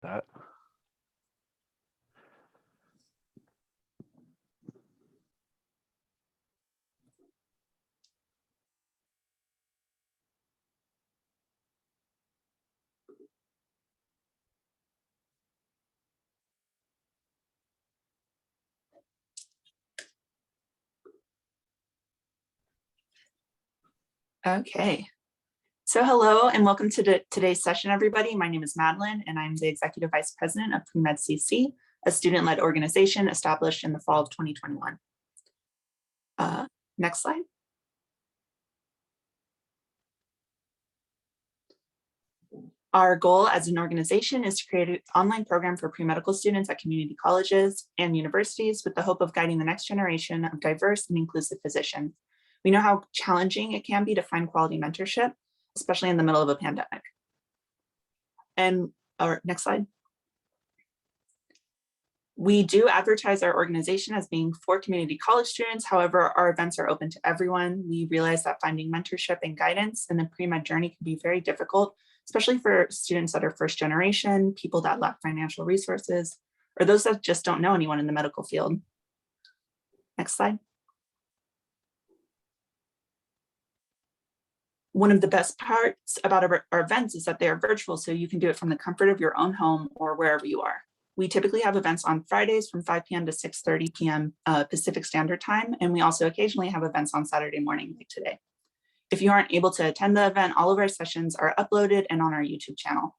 that. Okay, so hello and welcome to today's session, everybody. My name is Madeline and I'm the Executive Vice President of PreMedCC, a student-led organization established in the fall of 2021. Next slide. Our goal as an organization is to create an online program for pre-medical students at community colleges and universities with the hope of guiding the next generation of diverse and inclusive physicians. We know how challenging it can be to find quality mentorship, especially in the middle of a pandemic. And our next slide. We do advertise our organization as being for community college students. However, our events are open to everyone. We realize that finding mentorship and guidance in the pre-med journey can be very difficult, especially for students that are first generation, people that lack financial resources, or those that just don't know anyone in the medical field. Next slide. One of the best parts about our events is that they are virtual, so you can do it from the comfort of your own home or wherever you are. We typically have events on Fridays from 5 p.m. to 6:30 p.m. Pacific Standard Time, and we also occasionally have events on Saturday morning like today. If you aren't able to attend the event, all of our sessions are uploaded and on our YouTube channel.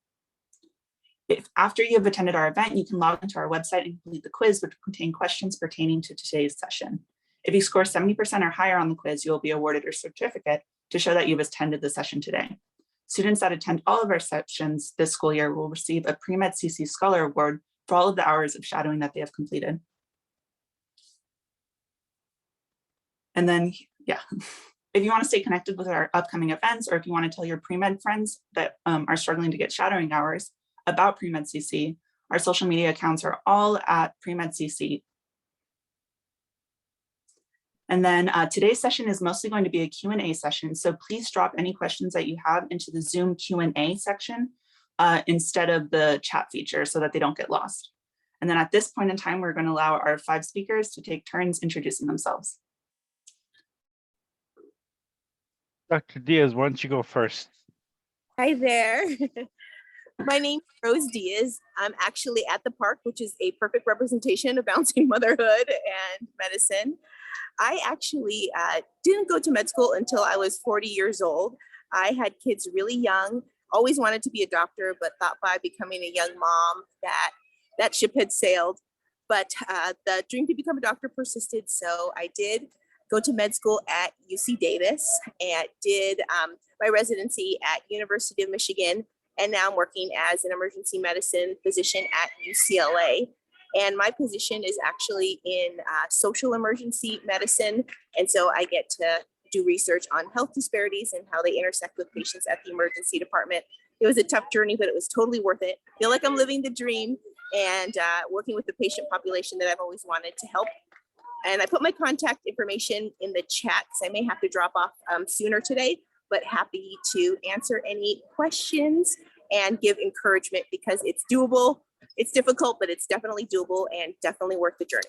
If after you have attended our event, you can log into our website and complete the quiz, which will contain questions pertaining to today's session. If you score 70% or higher on the quiz, you will be awarded a certificate to show that you've attended the session today. Students that attend all of our sessions this school year will receive a PreMedCC Scholar Award for all of the hours of shadowing that they have completed. And then, yeah, if you want to stay connected with our upcoming events, or if you want to tell your pre-med friends that are struggling to get shadowing hours about PreMedCC, our social media accounts are all at PreMedCC. And then today's session is mostly going to be a Q&A session. So please drop any questions that you have into the Zoom Q&A section instead of the chat feature so that they don't get lost. And then at this point in time, we're going to allow our 5 speakers to take turns introducing themselves. Dr. Diaz, why don't you go first? Hi there. My name is Rose Diaz. I'm actually at the park, which is a perfect representation of balancing motherhood and medicine. I actually didn't go to med school until I was 40 years old. I had kids really young, always wanted to be a doctor, but thought by becoming a young mom that ship had sailed. But the dream to become a doctor persisted, so I did go to med school at UC Davis and did my residency at University of Michigan. And now I'm working as an emergency medicine physician at UCLA. And my position is actually in social emergency medicine. And so I get to do research on health disparities and how they intersect with patients at the emergency department. It was a tough journey, but it was totally worth it. I feel like I'm living the dream and working with the patient population that I've always wanted to help. And I put my contact information in the chat because I may have to drop off sooner today, but happy to answer any questions and give encouragement because it's doable. It's difficult, but it's definitely doable and definitely worth the journey.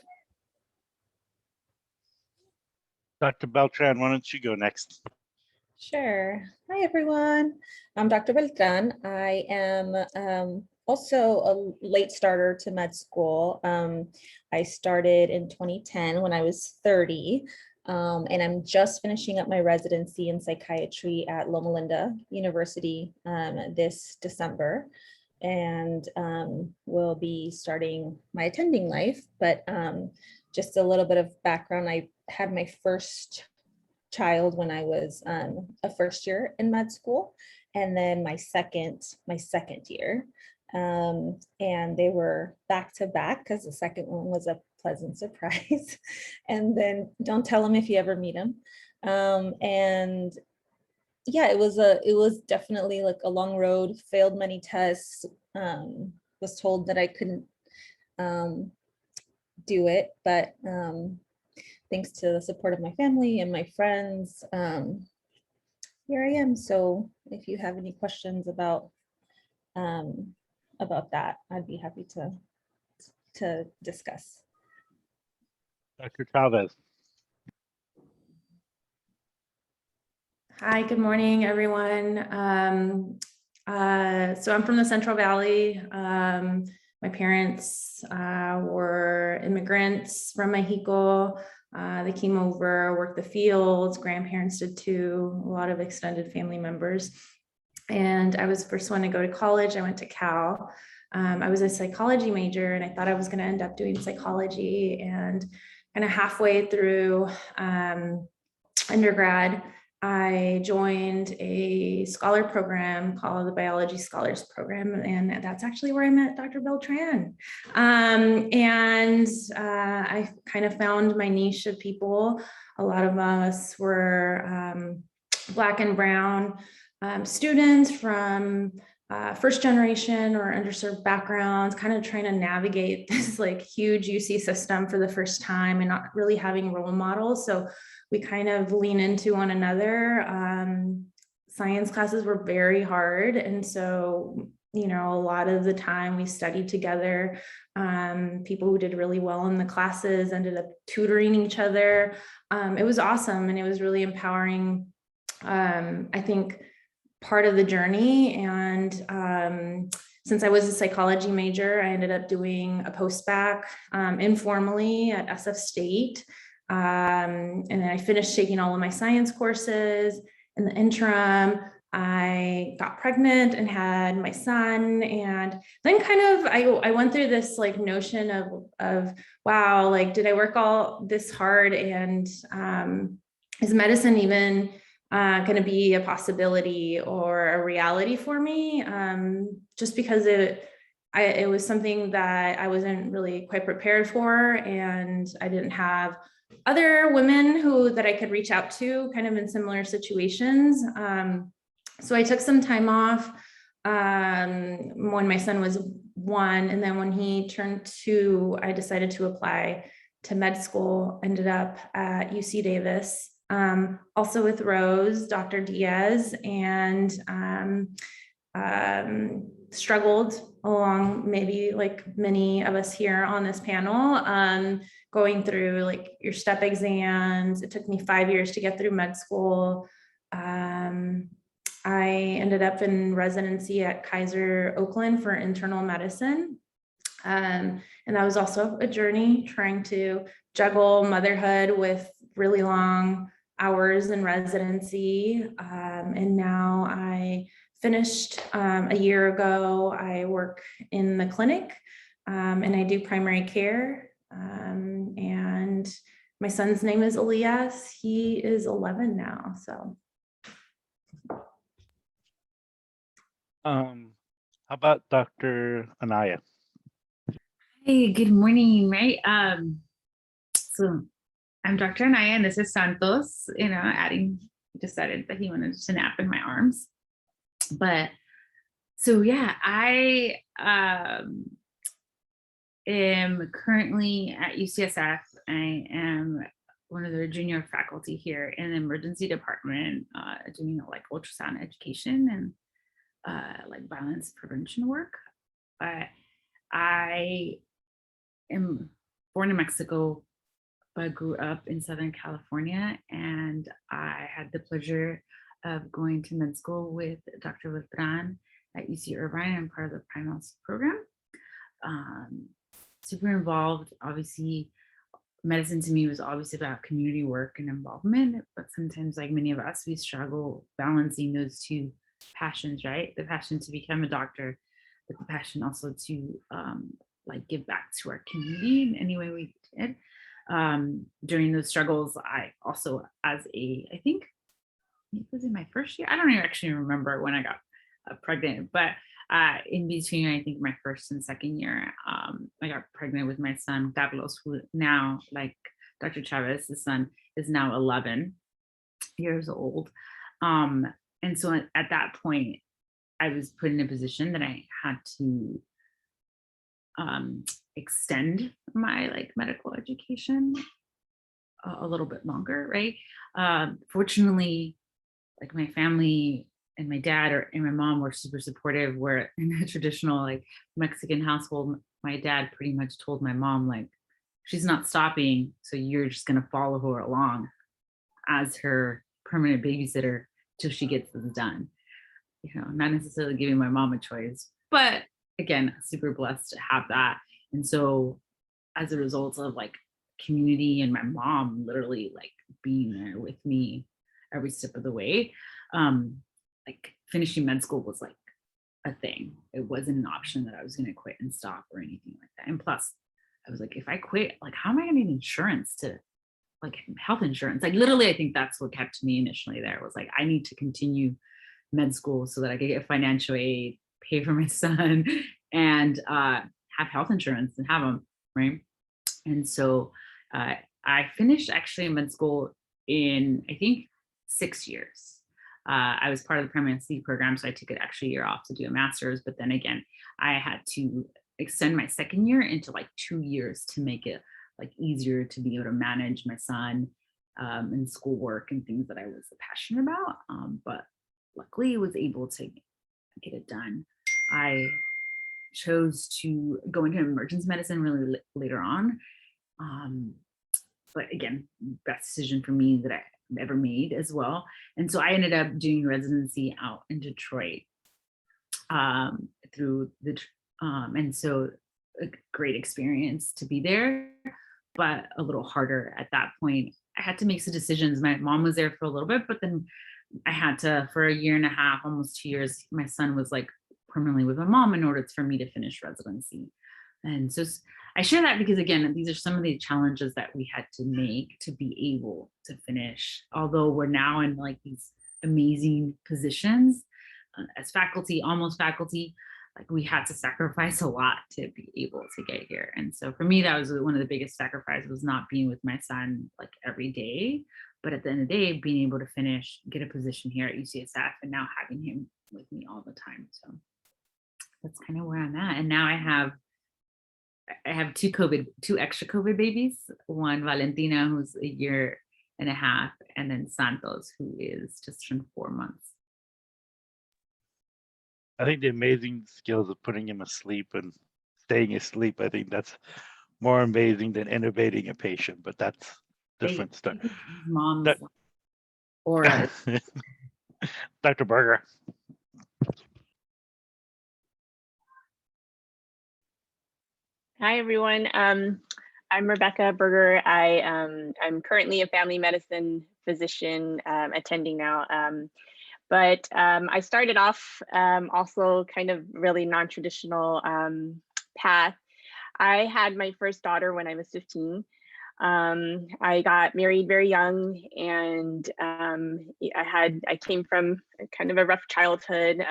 Dr. Beltran, why don't you go next? Sure. Hi, everyone. I'm Dr. Beltran. I am also a late starter to med school. I started in 2010 when I was 30, and I'm just finishing up my residency in psychiatry at Loma Linda University this December, and will be starting my attending life. But just a little bit of background, I had my first child when I was a first year in med school, and then my second year. And they were back to back because the second one was a pleasant surprise. And then don't tell them if you ever meet them. And yeah, it was definitely like a long road, failed many tests, was told that I couldn't do it, but thanks to the support of my family and my friends, here I am. So if you have any questions about about that, I'd be happy to discuss. Dr. Chavez. Hi, good morning, everyone. So I'm from the Central Valley. My parents were immigrants from Mexico. They came over, worked the fields. Grandparents did too, a lot of extended family members. And I was the first one to go to college. I went to Cal. I was a psychology major and I thought I was going to end up doing psychology. And kind of halfway through undergrad, I joined a scholar program called the Biology Scholars Program, and that's actually where I met Dr. Beltran. I kind of found my niche of people. A lot of us were Black and Brown students from first generation or underserved backgrounds, kind of trying to navigate this like huge UC system for the first time and not really having role models. So we kind of lean into one another. Science classes were very hard. And so, you know, a lot of the time we studied together. People who did really well in the classes ended up tutoring each other. It was awesome. And it was really empowering. I think part of the journey. And since I was a psychology major, I ended up doing a post-bac informally at SF State. And then I finished taking all of my science courses. In the interim, I got pregnant and had my son. And then kind of, I went through this like notion of wow, like, did I work all this hard? And is medicine even going to be a possibility or a reality for me? Just because it was something that I wasn't really quite prepared for. And I didn't have other women that I could reach out to kind of in similar situations. So I took some time off when my son was 1. And then when he turned 2, I decided to apply to med school, ended up at UC Davis, also with Rose, Dr. Diaz, and struggled along maybe like many of us here on this panel, going through like your step exams. It took me 5 years to get through med school. I ended up in residency at Kaiser Oakland for internal medicine. And that was also a journey trying to juggle motherhood with really long hours in residency. And now I finished a year ago. I work in the clinic and I do primary care. And my son's name is Elias. He is 11 now, so. How about Dr. Anaya? Hey, good morning, right? So I'm Dr. Anaya and this is Santos, you know, he decided that he wanted to nap in my arms. But so yeah, I am currently at UCSF. I am one of the junior faculty here in the emergency department, doing like ultrasound education and like violence prevention work. But I am born in Mexico, but grew up in Southern California, and I had the pleasure of going to med school with Dr. Beltran at UC Irvine. I'm part of the PreMedCC program. Super involved. Obviously, medicine to me was always about community work and involvement, but sometimes, like many of us, we struggle balancing those two passions, right? The passion to become a doctor, but the passion also to like give back to our community in any way we did. During those struggles, I also, I think it was in my first year, I don't even actually remember when I got pregnant, but in between, I think my first and second year, I got pregnant with my son, Carlos, who now, like Dr. Chavez's son, is now 11 years old. And so at that point, I was put in a position that I had to extend my like medical education a little bit longer, right? Fortunately, like my family and my dad and my mom were super supportive, where in a traditional like Mexican household, my dad pretty much told my mom, like, she's not stopping, so you're just gonna follow her along as her permanent babysitter till she gets this done. You know, not necessarily giving my mom a choice, but again, super blessed to have that. And so as a result of like community and my mom literally like being there with me every step of the way, like finishing med school was like a thing. It wasn't an option that I was going to quit and stop or anything like that. And plus I was like, if I quit, like, how am I going to get insurance to like health insurance? Like literally, I think that's what kept me initially there, was like, I need to continue med school so that I could get financial aid, pay for my son, and have health insurance and have them, right? And so I finished actually med school in, I think, 6 years. I was part of the PreMedCC program, so I took an extra year off to do a master's, but then again, I had to extend my second year into like 2 years to make it like easier to be able to manage my son and schoolwork and things that I was passionate about. But luckily was able to get it done. I chose to go into emergency medicine really later on. But again, best decision for me that I ever made as well. And so I ended up doing residency out in Detroit through the, and so a great experience to be there, but a little harder at that point. I had to make some decisions. My mom was there for a little bit, but then I had to, for a year and a half, almost 2 years, my son was like permanently with my mom in order for me to finish residency. And so I share that because, again, these are some of the challenges that we had to make to be able to finish. Although we're now in like these amazing positions as faculty, almost faculty, like we had to sacrifice a lot to be able to get here. And so for me, that was one of the biggest sacrifices, was not being with my son like every day, but at the end of the day, being able to finish, get a position here at UCSF, and now having him with me all the time. So that's kind of where I'm at. And now I have two extra COVID babies, one Valentina, who's a year and a half, and then Santos, who is just turned 4 months. I think the amazing skills of putting him asleep and staying asleep, I think that's more amazing than intubating a patient, but that's different stuff. Mom's That- aura. Dr. Berger. Hi, everyone. I'm Rebecca Berger. I'm currently a family medicine physician attending now. But I started off also kind of really non-traditional path. I had my first daughter when I was 15. I got married very young, and I came from kind of a rough childhood.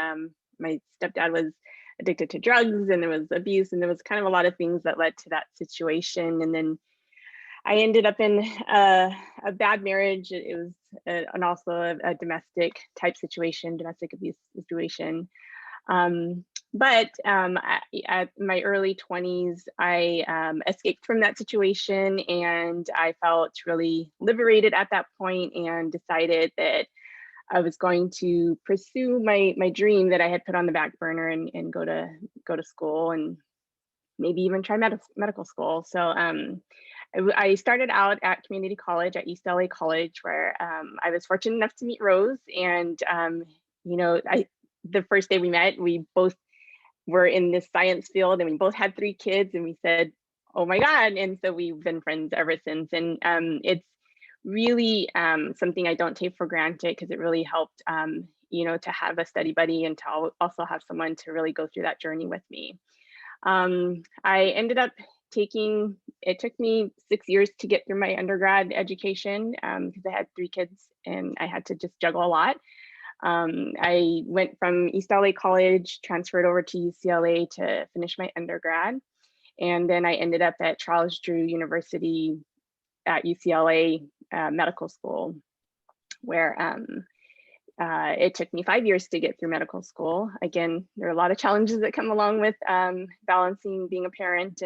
My stepdad was addicted to drugs, and there was abuse, and there was kind of a lot of things that led to that situation. And then I ended up in a bad marriage. It was and also a domestic type situation, domestic abuse situation. But at my early 20s, I escaped from that situation, and I felt really liberated at that point, and decided that I was going to pursue my dream that I had put on the back burner, and go to school, and maybe even try medical school. So I started out at community college at UCLA College, where I was fortunate enough to meet Rose. And you know, the first day we met, we both were in this science field, and we both had 3 kids, and we said, oh my God. And so we've been friends ever since. And it's really something I don't take for granted, because it really helped, you know, to have a study buddy, and to also have someone to really go through that journey with me. I ended up it took me 6 years to get through my undergrad education, because I had 3 kids and I had to just juggle a lot. I went from East LA College, transferred over to UCLA to finish my undergrad. And then I ended up at Charles Drew University at UCLA Medical School, where it took me 5 years to get through medical school. Again, there are a lot of challenges that come along with balancing being a parent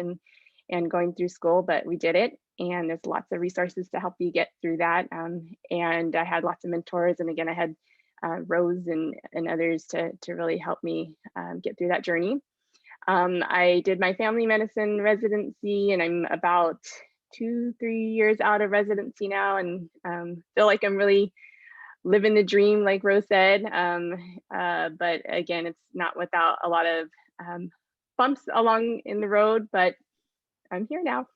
and going through school, but we did it. And there's lots of resources to help you get through that. And I had lots of mentors. And again, I had Rose and others to really help me get through that journey. I did my family medicine residency, and I'm about 2-3 years out of residency now, and feel like I'm really living the dream, like Rose said. But again, it's not without a lot of bumps along in the road, but I'm here now.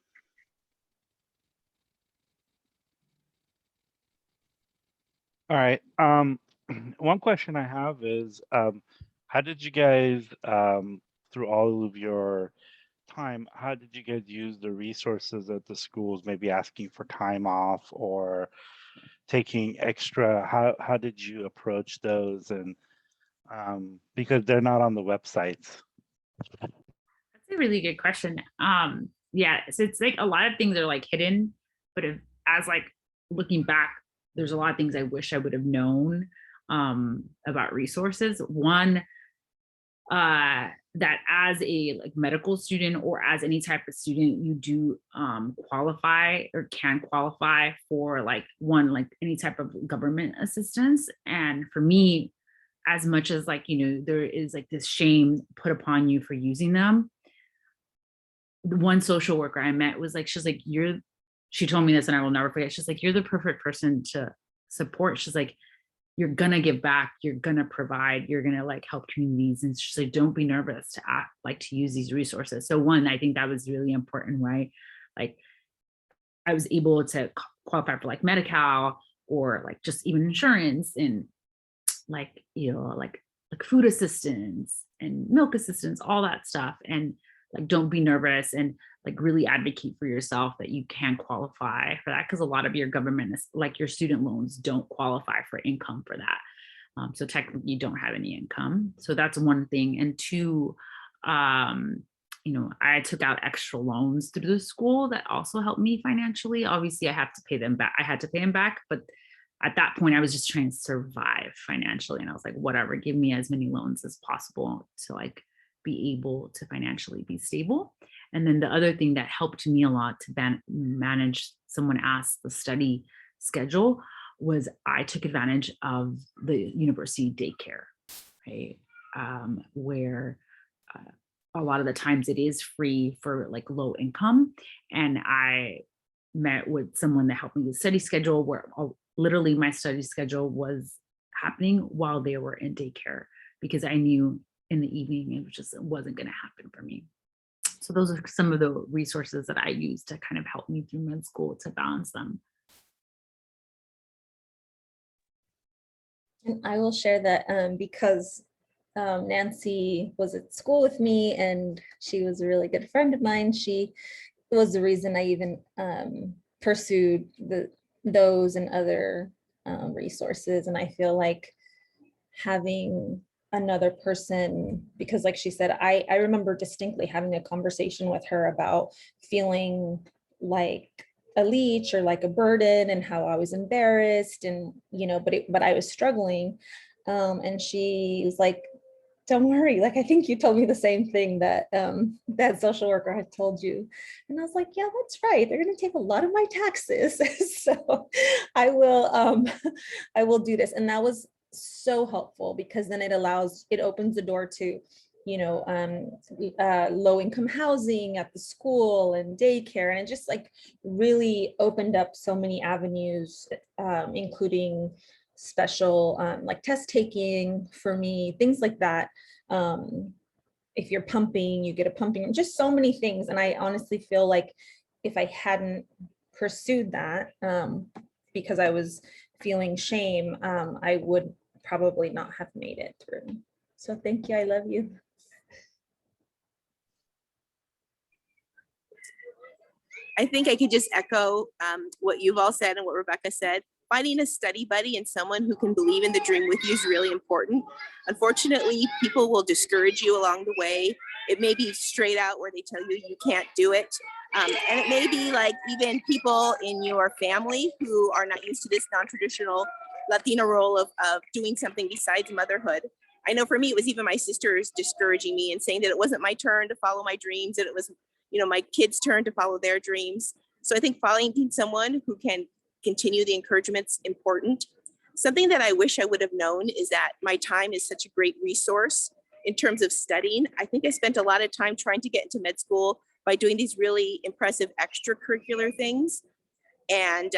All right. One question I have is, how did you guys, through all of your time, how did you guys use the resources at the schools, maybe asking for time off or taking extra? How did you approach those? And because they're not on the websites. That's a really good question. Yeah, so it's like a lot of things are like hidden, but as like looking back, there's a lot of things I wish I would have known about resources. One, that as a like medical student or as any type of student, you do qualify or can qualify for like any type of government assistance. And for me, as much as like, there is like this shame put upon you for using them. The one social worker I met was like, she's like, she told me this and I will never forget. She's like, you're the perfect person to support. She's like, you're gonna give back, you're gonna provide, you're gonna like help communities. And she's like, don't be nervous to act, like to use these resources. So one, I think that was really important, right? Like I was able to qualify for like Medi-Cal or like just even insurance and like, like food assistance and milk assistance, all that stuff. And like, don't be nervous and like really advocate for yourself that you can qualify for that. Cause a lot of your government is like your student loans don't qualify for income for that. So technically you don't have any income. So that's one thing. And two, I took out extra loans through the school that also helped me financially. Obviously I have to pay them back. I had to pay them back, but at that point I was just trying to survive financially. And I was like, whatever, give me as many loans as possible to like be able to financially be stable. And then the other thing that helped me a lot to manage, someone asked, the study schedule, was I took advantage of the university daycare, right? Where a lot of the times it is free for like low income. And I met with someone that helped me with study schedule, where literally my study schedule was happening while they were in daycare, because I knew in the evening it wasn't going to happen for me. So those are some of the resources that I use to kind of help me through med school to balance them. And I will share that because Nancy was at school with me and she was a really good friend of mine. She was the reason I even pursued those and other resources. And I feel like having another person, because like she said, I remember distinctly having a conversation with her about feeling like a leech or like a burden and how I was embarrassed and, but I was struggling. And she was like, don't worry. Like, I think you told me the same thing that that social worker had told you. And I was like, yeah, that's right. They're going to take a lot of my taxes. So I will do this. And that was so helpful, because then it opens the door to, low income housing at the school and daycare. And it just like really opened up so many avenues, including special like test taking for me, things like that. If you're pumping, you get a pumping, just so many things. And I honestly feel like if I hadn't pursued that, because I was feeling shame, I would probably not have made it through. So thank you. I love you. I think I could just echo what you've all said and what Rebecca said. Finding a study buddy and someone who can believe in the dream with you is really important. Unfortunately, people will discourage you along the way. It may be straight out where they tell you you can't do it. And it may be like even people in your family who are not used to this non-traditional Latina role of doing something besides motherhood. I know for me, it was even my sisters discouraging me and saying that it wasn't my turn to follow my dreams, that it was, my kids' turn to follow their dreams. So I think finding someone who can continue the encouragement's important. Something that I wish I would have known is that my time is such a great resource in terms of studying. I think I spent a lot of time trying to get into med school by doing these really impressive extracurricular things. And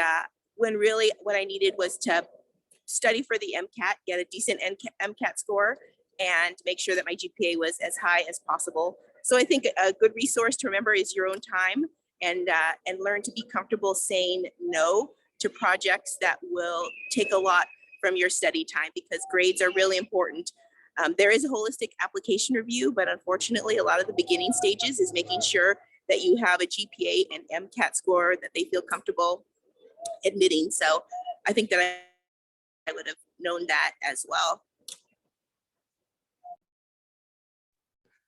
when really what I needed was to study for the Mcat, get a decent Mcat score, and make sure that my GPA was as high as possible. So I think a good resource to remember is your own time, and learn to be comfortable saying no to projects that will take a lot from your study time, because grades are really important. There is a holistic application review, but unfortunately, a lot of the beginning stages is making sure that you have a GPA and Mcat score that they feel comfortable admitting. So I think that I would have known that as well.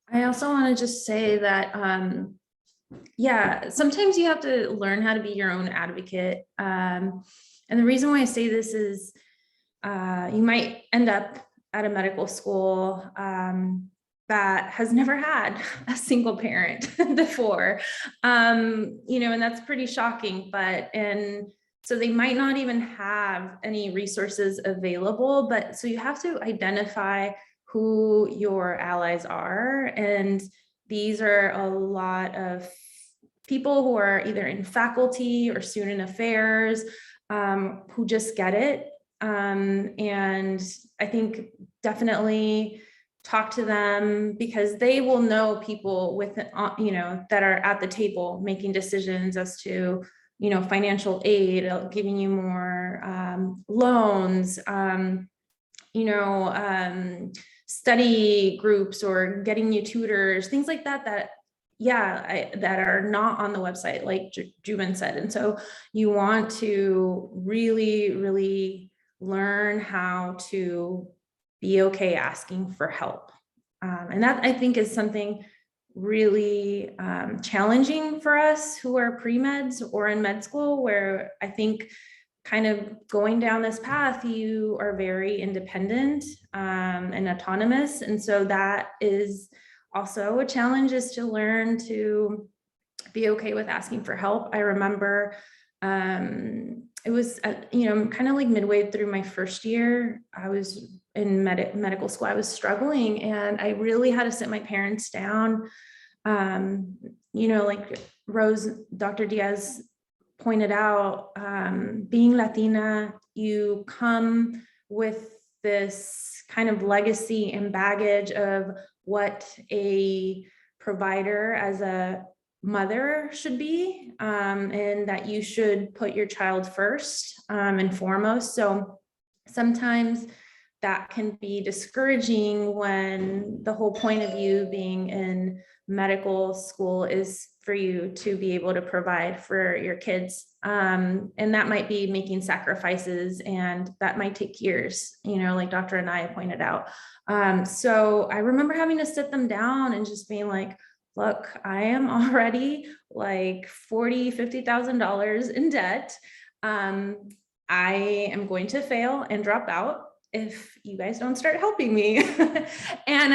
I also want to just say that, yeah, sometimes you have to learn how to be your own advocate. And the reason why I say this is you might end up at a medical school that has never had a single parent before, you know, and that's pretty shocking, and so they might not even have any resources available, but so you have to identify who your allies are. And these are a lot of people who are either in faculty or student affairs, who just get it. And I think definitely talk to them, because they will know people with, you know, that are at the table making decisions as to, you know, financial aid, giving you more loans, you know, study groups, or getting you tutors, things like that, that are not on the website, like Juven said. And so you want to really, really learn how to be okay asking for help. And that, I think, is something really challenging for us who are pre-meds or in med school, where I think kind of going down this path, you are very independent and autonomous. And so that is also a challenge, is to learn to be okay with asking for help. I remember it was, you know, kind of like midway through my first year, I was in medical school, I was struggling, and I really had to sit my parents down. You know, like Dr. Diaz pointed out, being Latina, you come with this kind of legacy and baggage of what a provider as a mother should be, and that you should put your child first and foremost. So sometimes that can be discouraging when the whole point of you being in medical school is for you to be able to provide for your kids. And that might be making sacrifices, and that might take years, you know, like Dr. Anaya pointed out. So I remember having to sit them down and just being like, look, I am already like $40,000-$50,000 in debt. I am going to fail and drop out if you guys don't start helping me. and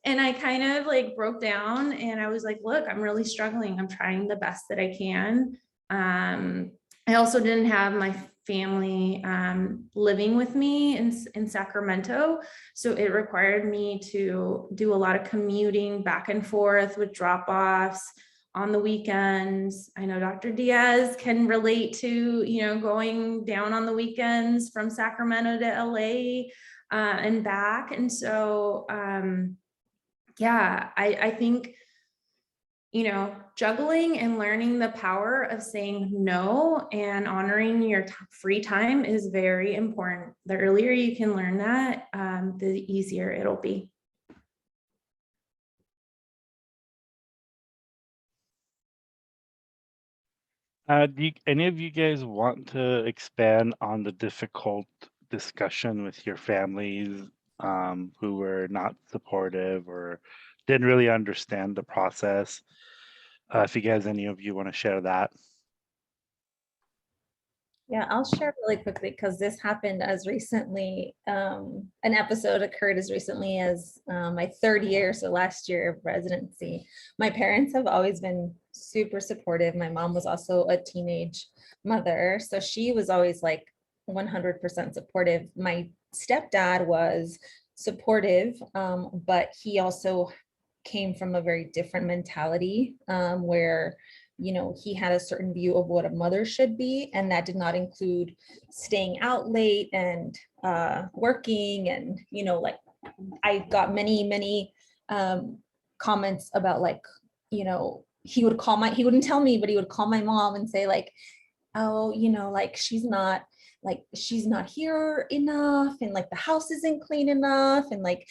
I kind of like broke down, and I was like, look, I'm really struggling. I'm trying the best that I can. I also didn't have my family living with me in Sacramento. So it required me to do a lot of commuting back and forth with drop-offs on the weekends. I know Dr. Diaz can relate to, you know, going down on the weekends from Sacramento to LA and back. And so, yeah, I think, you know, juggling and learning the power of saying no and honoring your free time is very important. The earlier you can learn that, the easier it'll be. Do any of you guys want to expand on the difficult discussion with your families who were not supportive or didn't really understand the process? If you guys, any of you want to share that. Yeah, I'll share really quickly, because this happened as recently, an episode occurred as recently as my third year, so last year of residency. My parents have always been super supportive. My mom was also a teenage mother, so she was always like, 100% supportive. My stepdad was supportive, but he also came from a very different mentality, where, you know, he had a certain view of what a mother should be, and that did not include staying out late and working. And, you know, like, I got many comments about, like, you know, he wouldn't tell me, but he would call my mom and say, like, oh, you know, like, she's not here enough, and like the house isn't clean enough, and like,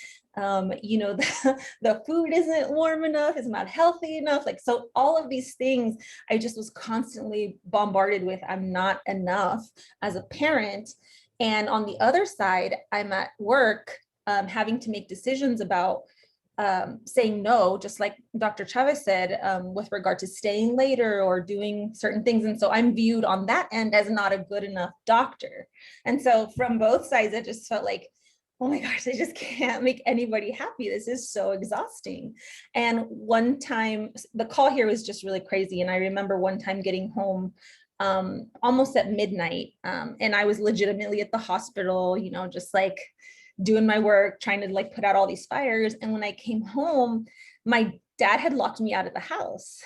you know, the food isn't warm enough, it's not healthy enough. Like, so all of these things I just was constantly bombarded with. I'm not enough as a parent. And on the other side, I'm at work, having to make decisions about saying no, just like Dr. Chavez said, with regard to staying later or doing certain things. And so I'm viewed on that end as not a good enough doctor. And so from both sides, it just felt like, oh my gosh, I just can't make anybody happy. This is so exhausting. And one time, the call here was just really crazy. And I remember one time getting home almost at midnight, and I was legitimately at the hospital, you know, just like doing my work, trying to like put out all these fires. And when I came home, my dad had locked me out of the house.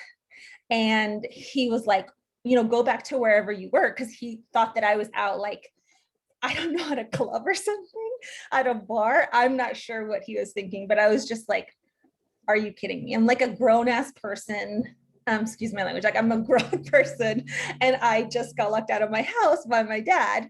And he was like, you know, go back to wherever you work, because he thought that I was out, like, I don't know, at a club or something, at a bar. I'm not sure what he was thinking, but I was just like, are you kidding me? I'm like a grown ass person. Excuse my language. Like, I'm a grown person, and I just got locked out of my house by my dad.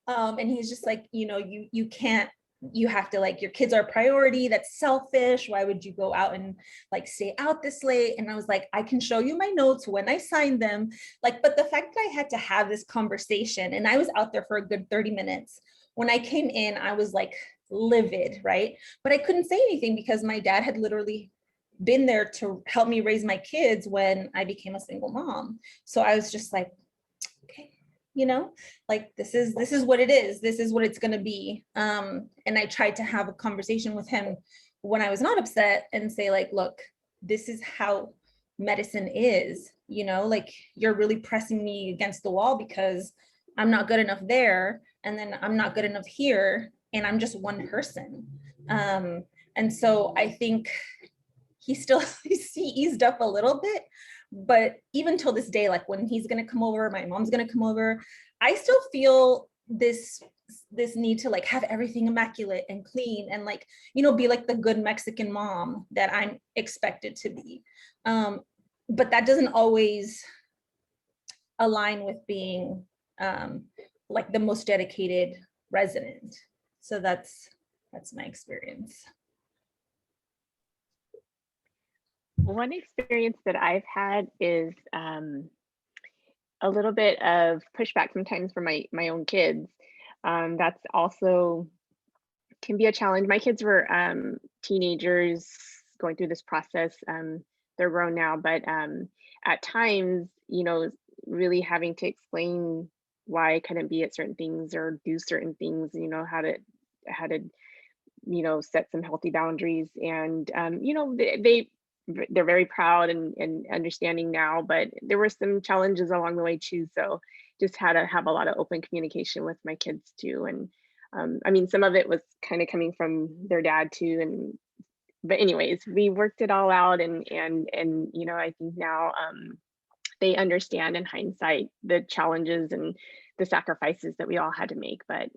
And he's just like, you know, you can't, you have to, like, your kids are a priority. That's selfish. Why would you go out and like stay out this late? And I was like, I can show you my notes when I signed them. Like, but the fact that I had to have this conversation, and I was out there for a good 30 minutes. When I came in, I was like livid, right? But I couldn't say anything because my dad had literally been there to help me raise my kids when I became a single mom. So I was just like, okay, you know, like, this is what it is. This is what it's going to be. And I tried to have a conversation with him when I was not upset and say, like, look, this is how medicine is, you know, like, you're really pressing me against the wall because I'm not good enough there, and then I'm not good enough here, and I'm just one person. And so I think he eased up a little bit, but even till this day, like, when he's going to come over, my mom's going to come over, I still feel this need to like have everything immaculate and clean, and like, you know, be like the good Mexican mom that I'm expected to be. But that doesn't always align with being like the most dedicated resident. So that's my experience. One experience that I've had is a little bit of pushback sometimes from my own kids. That's also can be a challenge. My kids were teenagers going through this process. They're grown now, but at times, you know, really having to explain why I couldn't be at certain things or do certain things, you know, how to you know, set some healthy boundaries. And you know, they're very proud and understanding now, but there were some challenges along the way too. So just had to have a lot of open communication with my kids too. And I mean, some of it was kind of coming from their dad too. And but anyways, we worked it all out, and you know, I think now they understand in hindsight the challenges and the sacrifices that we all had to make. But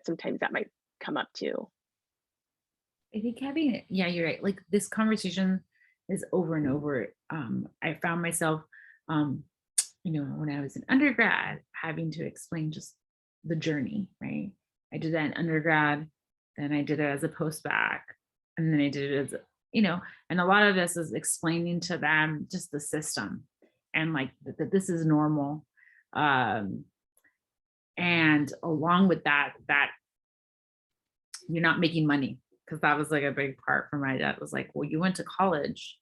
sometimes that might come up too. I think having, yeah, you're right. Like, this conversation is over and over. I found myself, you know, when I was an undergrad, having to explain just the journey, right? I did that in undergrad, then I did it as a post-bac, and then I did it as, you know, and a lot of this is explaining to them just the system and like that this is normal. And along with that you're not making money, because that was like a big part for my dad. Was like, well, you went to college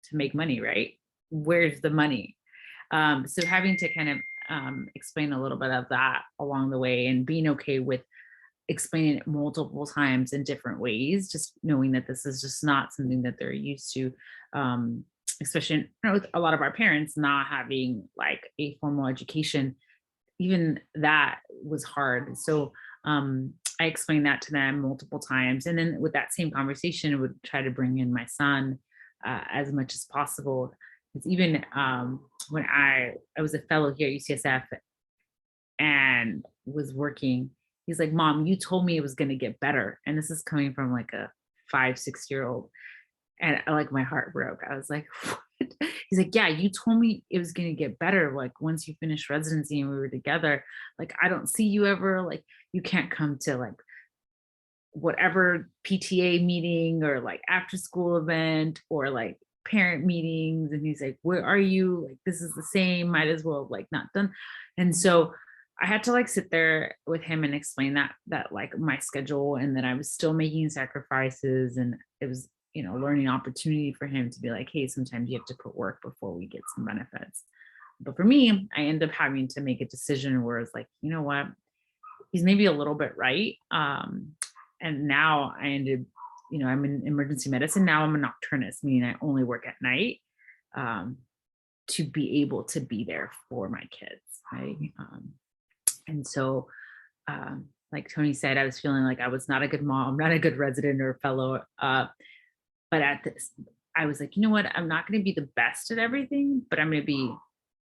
to make money, right? Where's the money? So having to kind of explain a little bit of that along the way, and being okay with explaining it multiple times in different ways, just knowing that this is just not something that they're used to, especially, you know, with a lot of our parents not having like a formal education. even that was hard. So I explained that to them multiple times. And then with that same conversation, I would try to bring in my son as much as possible. It's even when I was a fellow here at UCSF and was working, he's like, Mom, you told me it was going to get better. And this is coming from like a 5-6-year-old. And like my heart broke. I was like, what? He's like, yeah, you told me it was going to get better. Like once you finish residency and we were together, like, I don't see you ever, like, you can't come to like whatever PTA meeting or like after school event or like parent meetings. And he's like, where are you? Like, this is the same, might as well like not done. And so I had to like sit there with him and explain that like my schedule and that I was still making sacrifices, and it was, you know, learning opportunity for him to be like, hey, sometimes you have to put work before we get some benefits. But for me, I end up having to make a decision where it's like, you know what, he's maybe a little bit right. And now I ended, you know, I'm in emergency medicine. Now I'm a nocturnist, meaning I only work at night to be able to be there for my kids, right? And so, like Tony said, I was feeling like I was not a good mom, not a good resident or fellow. But at this, I was like, you know what? I'm not going to be the best at everything, but I'm going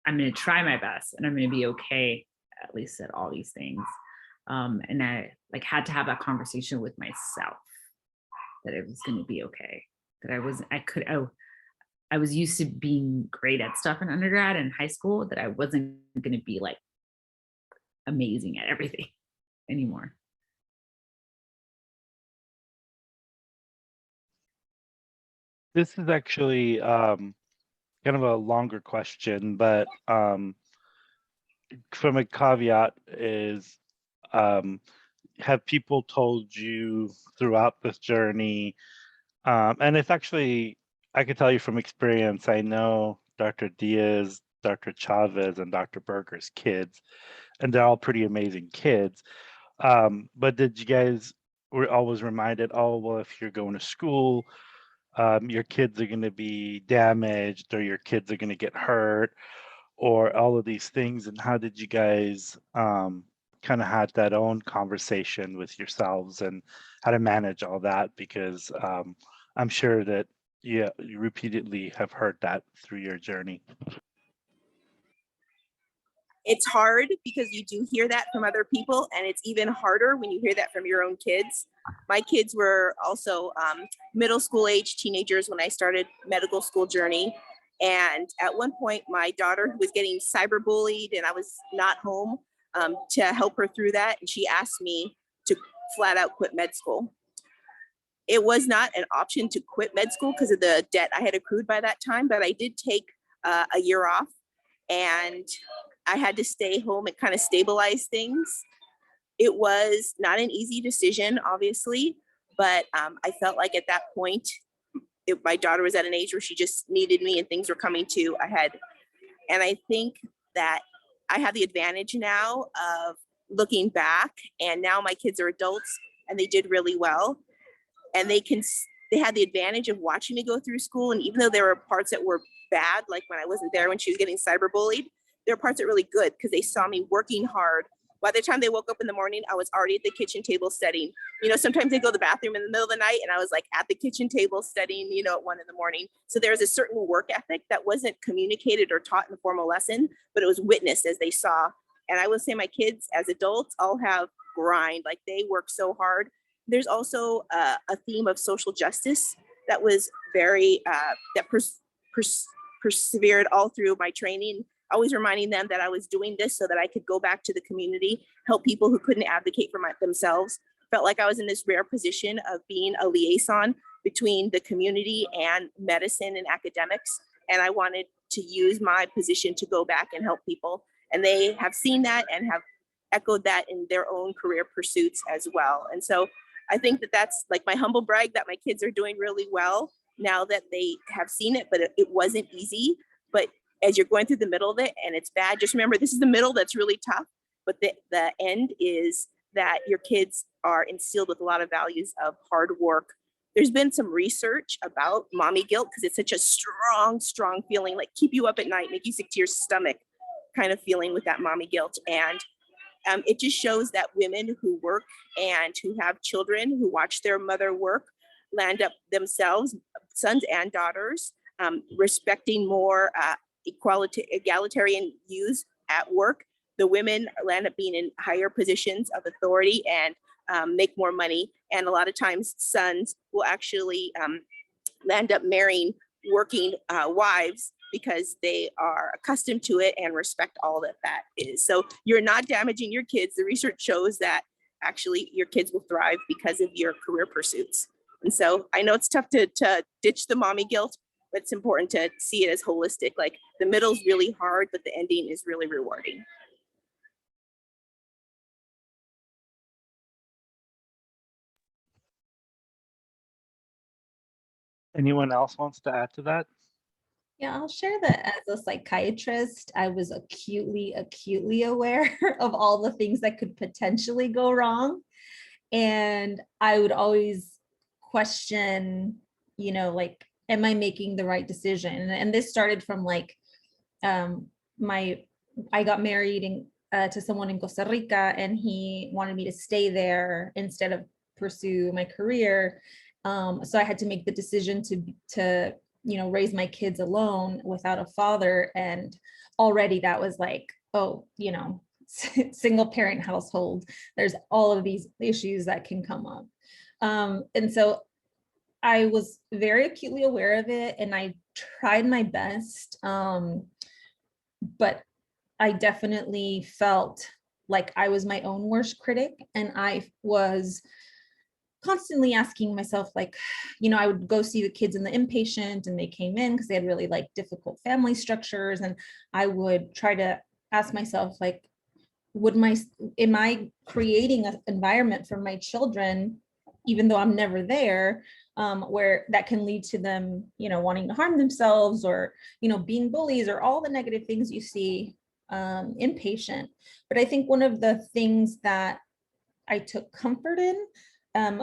to try my best, and I'm going to be okay, at least at all these things. And I like had to have that conversation with myself that it was going to be okay, that I was used to being great at stuff in undergrad and high school, that I wasn't going to be like amazing at everything anymore. This is actually kind of a longer question, but from a caveat is, have people told you throughout this journey, and it's actually, I can tell you from experience, I know Dr. Diaz, Dr. Chavez, and Dr. Berger's kids, and they're all pretty amazing kids. But did you guys were always reminded, oh, well, if you're going to school, your kids are going to be damaged, or your kids are going to get hurt, or all of these things? And how did you guys kind of had that own conversation with yourselves and how to manage all that? Because I'm sure that you repeatedly have heard that through your journey. It's hard because you do hear that from other people, and it's even harder when you hear that from your own kids. My kids were also middle school age teenagers when I started medical school journey. And at one point, my daughter was getting cyberbullied, and I was not home to help her through that. And she asked me to flat out quit med school. It was not an option to quit med school because of the debt I had accrued by that time, but I did take a year off, and I had to stay home and kind of stabilize things. It was not an easy decision, obviously, but I felt like at that point, my daughter was at an age where she just needed me and things were coming to a head. And I think that I have the advantage now of looking back, and now my kids are adults and they did really well. And they had the advantage of watching me go through school. And even though there were parts that were bad, like when I wasn't there when she was getting cyberbullied, there were parts that were really good because they saw me working hard. By the time they woke up in the morning, I was already at the kitchen table studying. You know, sometimes they go to the bathroom in the middle of the night, and I was like at the kitchen table studying, you know, at 1 a.m. So there's a certain work ethic that wasn't communicated or taught in the formal lesson, but it was witnessed as they saw. And I will say my kids as adults all have grind, like they work so hard. There's also a theme of social justice that was very, that persevered all through my training, always reminding them that I was doing this so that I could go back to the community, help people who couldn't advocate for themselves. Felt like I was in this rare position of being a liaison between the community and medicine and academics. And I wanted to use my position to go back and help people. And they have seen that and have echoed that in their own career pursuits as well. And so I think that that's like my humble brag that my kids are doing really well now that they have seen it, but it wasn't easy. But as you're going through the middle of it and it's bad, just remember this is the middle that's really tough, but the end is that your kids are instilled with a lot of values of hard work. There's been some research about mommy guilt because it's such a strong feeling, like keep you up at night, make you sick to your stomach. kind of feeling with that mommy guilt. And it just shows that women who work and who have children who watch their mother work land up themselves, sons and daughters, respecting more egalitarian views at work. The women land up being in higher positions of authority and make more money. And a lot of times sons will actually land up marrying working wives because they are accustomed to it and respect all that that is. So you're not damaging your kids. The research shows that actually your kids will thrive because of your career pursuits. And so I know it's tough to ditch the mommy guilt, but it's important to see it as holistic. Like the middle's really hard, but the ending is really rewarding. Anyone else wants to add to that? Yeah, I'll share that as a psychiatrist, I was acutely aware of all the things that could potentially go wrong. And I would always question, like, am I making the right decision? And this started from like, I got married to someone in Costa Rica, and he wanted me to stay there instead of pursue my career. So I had to make the decision to raise my kids alone without a father. And already that was like, oh, single parent household, there's all of these issues that can come up. And so I was very acutely aware of it, and I tried my best. But I definitely felt like I was my own worst critic, and I was constantly asking myself, like, I would go see the kids in the inpatient, and they came in because they had really like difficult family structures. And I would try to ask myself, like, am I creating an environment for my children, even though I'm never there, where that can lead to them, wanting to harm themselves, or, being bullies, or all the negative things you see inpatient. But I think one of the things that I took comfort in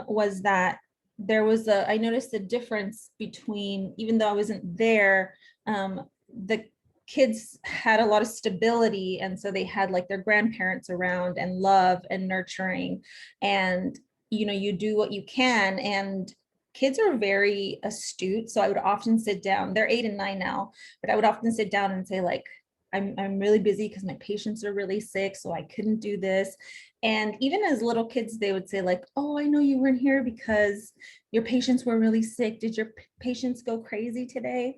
was that I noticed a difference between, even though I wasn't there, the kids had a lot of stability. And so they had like their grandparents around, and love and nurturing, and, you do what you can. And kids are very astute. So I would often sit down, they're 8 and 9 now, but I would often sit down and say, like, I'm really busy because my patients are really sick, so I couldn't do this. And even as little kids, they would say, like, oh, I know you weren't here because your patients were really sick. Did your patients go crazy today?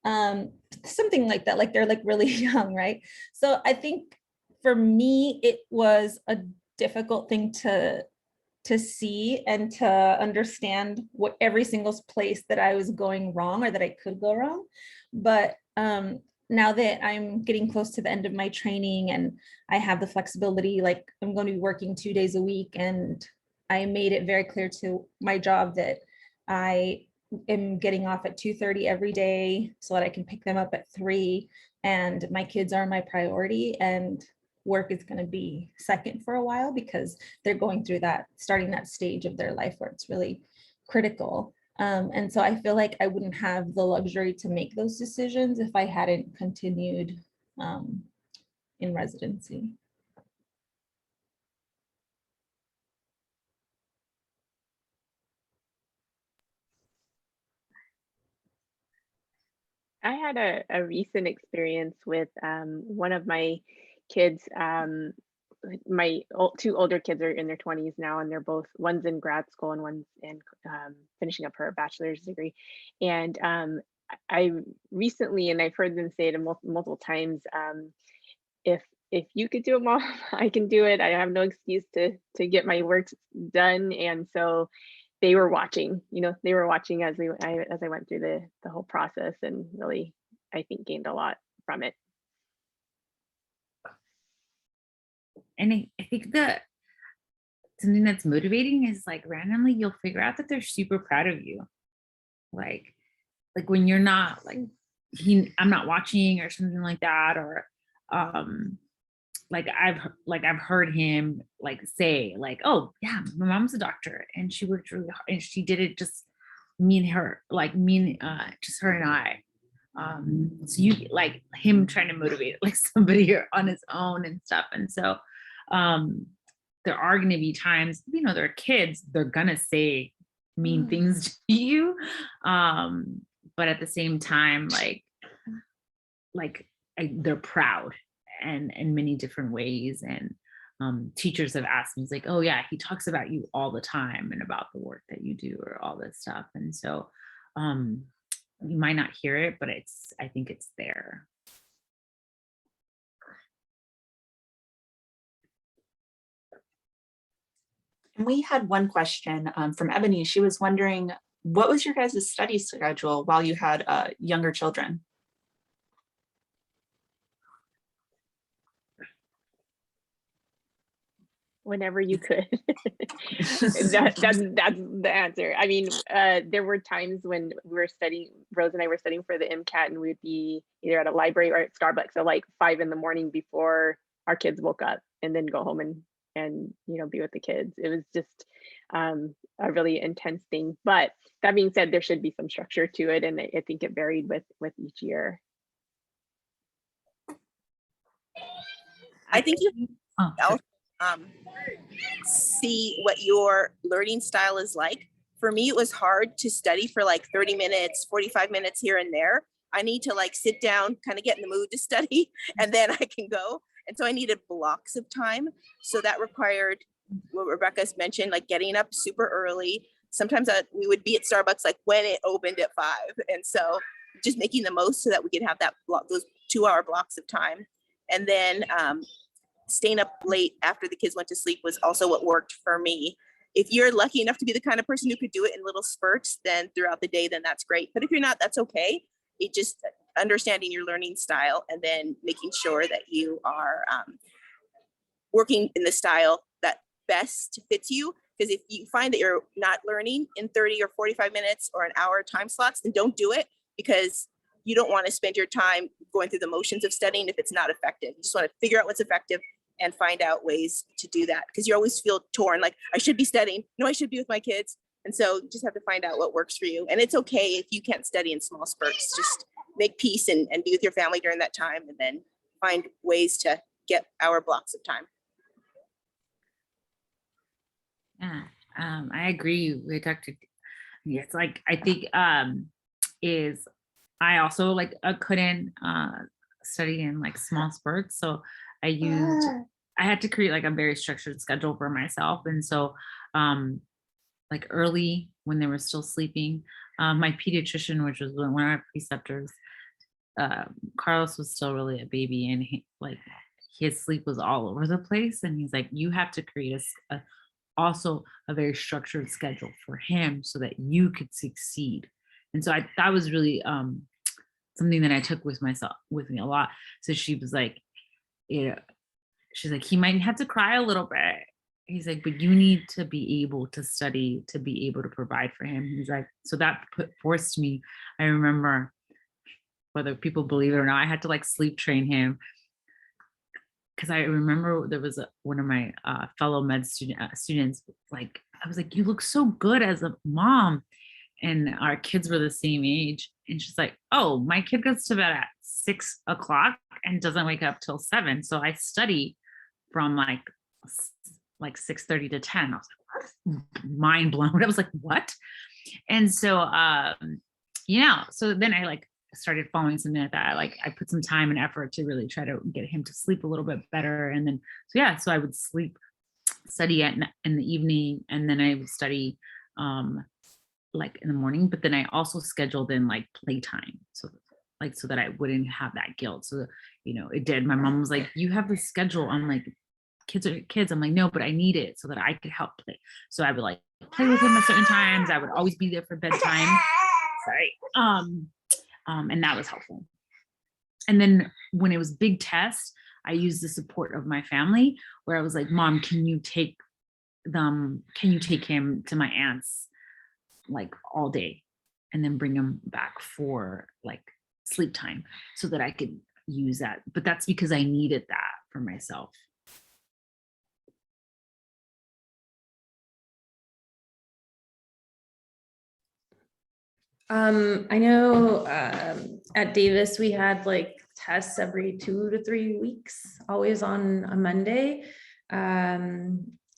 Something like that, like they're like really young, right? So I think for me, it was a difficult thing to see and to understand what every single place that I was going wrong, or that I could go wrong. But now that I'm getting close to the end of my training, and I have the flexibility, like I'm going to be working 2 days a week, and I made it very clear to my job that I am getting off at 2:30 every day so that I can pick them up at 3, and my kids are my priority, and work is going to be second for a while, because they're going through starting that stage of their life where it's really critical. And so I feel like I wouldn't have the luxury to make those decisions if I hadn't continued in residency. I had a recent experience with one of my kids. My two older kids are in their 20s now, and they're both, one's in grad school and one's in finishing up her bachelor's degree. And I recently, and I've heard them say it multiple times, if you could do it, mom, I can do it. I have no excuse to get my work done. And so they were watching, they were watching as I went through the whole process, and really, I think, gained a lot from it. And I think that something that's motivating is, like, randomly you'll figure out that they're super proud of you. Like when you're not like, I'm not watching or something like that, or I've heard him like say, like, oh yeah, my mom's a doctor and she worked really hard and she did it just just her and I. So you like him trying to motivate like somebody on his own and stuff. And so there are going to be times, you know, they're kids, they're gonna say mean things to you, but at the same time, they're proud and in many different ways. And teachers have asked me, it's like, oh yeah, he talks about you all the time and about the work that you do or all this stuff. And so you might not hear it, but I think it's there. And we had one question from Ebony. She was wondering, what was your guys' study schedule while you had younger children? Whenever you could. That's the answer. I mean, there were times when we were studying, Rose and I were studying for the Mcat, and we'd be either at a library or at Starbucks at like 5 a.m. before our kids woke up, and then go home and you know, be with the kids. It was just a really intense thing. But that being said, there should be some structure to it, and I think it varied with each year. I think you see what your learning style is like. For me, it was hard to study for like 30 minutes, 45 minutes here and there. I need to like sit down, kind of get in the mood to study, and then I can go. And so I needed blocks of time. So that required what Rebecca's mentioned, like getting up super early. Sometimes we would be at Starbucks like when it opened at 5. And so just making the most so that we could have that block, those 2-hour blocks of time. And then staying up late after the kids went to sleep was also what worked for me. If you're lucky enough to be the kind of person who could do it in little spurts, then throughout the day, then that's great. But if you're not, that's okay. It just understanding your learning style and then making sure that you are working in the style that best fits you. Because if you find that you're not learning in 30 or 45 minutes or an hour time slots, then don't do it, because you don't want to spend your time going through the motions of studying if it's not effective. You just want to figure out what's effective and find out ways to do that, because you always feel torn, like I should be studying. No, I should be with my kids. And so you just have to find out what works for you. And it's okay if you can't study in small spurts. Just make peace and be with your family during that time, and then find ways to get hour blocks of time. Yeah, I agree with Dr. It's like, I think is I also like couldn't study in like small spurts. So I had to create like a very structured schedule for myself. And so like early when they were still sleeping, my pediatrician, which was one of my preceptors, Carlos was still really a baby, and his sleep was all over the place. And he's like, you have to create also a very structured schedule for him so that you could succeed. And so that was really something that I took with me a lot. So she was like, she's like, he might have to cry a little bit. He's like, but you need to be able to study to be able to provide for him. He's like, so that forced me. I remember, whether people believe it or not, I had to like sleep train him. Because I remember there was one of my fellow med students, like, I was like, you look so good as a mom. And our kids were the same age. And she's like, oh, my kid goes to bed at 6 o'clock and doesn't wake up till 7. So I study from like 6:30 to 10. I was like, mind blown. I was like, what? And so, so then I like started following something like that. I put some time and effort to really try to get him to sleep a little bit better. And then, so I would study in the evening, and then I would study like in the morning, but then I also scheduled in like playtime. So that I wouldn't have that guilt. So, it did. My mom was like, you have the schedule. I'm like, kids are kids. I'm like, no, but I need it so that I could help play. So I would like play with him at certain times. I would always be there for bedtime. Sorry. And that was helpful. And then when it was big tests, I used the support of my family, where I was like, Mom, can you take him to my aunt's like all day, and then bring him back for like sleep time so that I could use that. But that's because I needed that for myself. I know at Davis, we had like tests every 2 to 3 weeks, always on a Monday.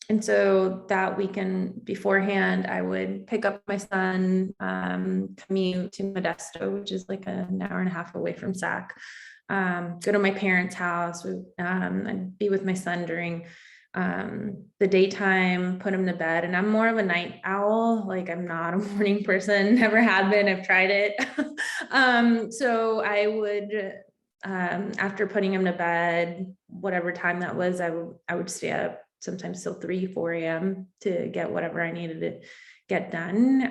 And so that weekend beforehand, I would pick up my son, commute to Modesto, which is like an hour and a half away from SAC, go to my parents' house. I'd be with my son during the daytime, put him to bed. And I'm more of a night owl. Like I'm not a morning person, never have been, I've tried it. So I would, after putting him to bed, whatever time that was, I would stay up sometimes till 3, 4 a.m. to get whatever I needed to get done.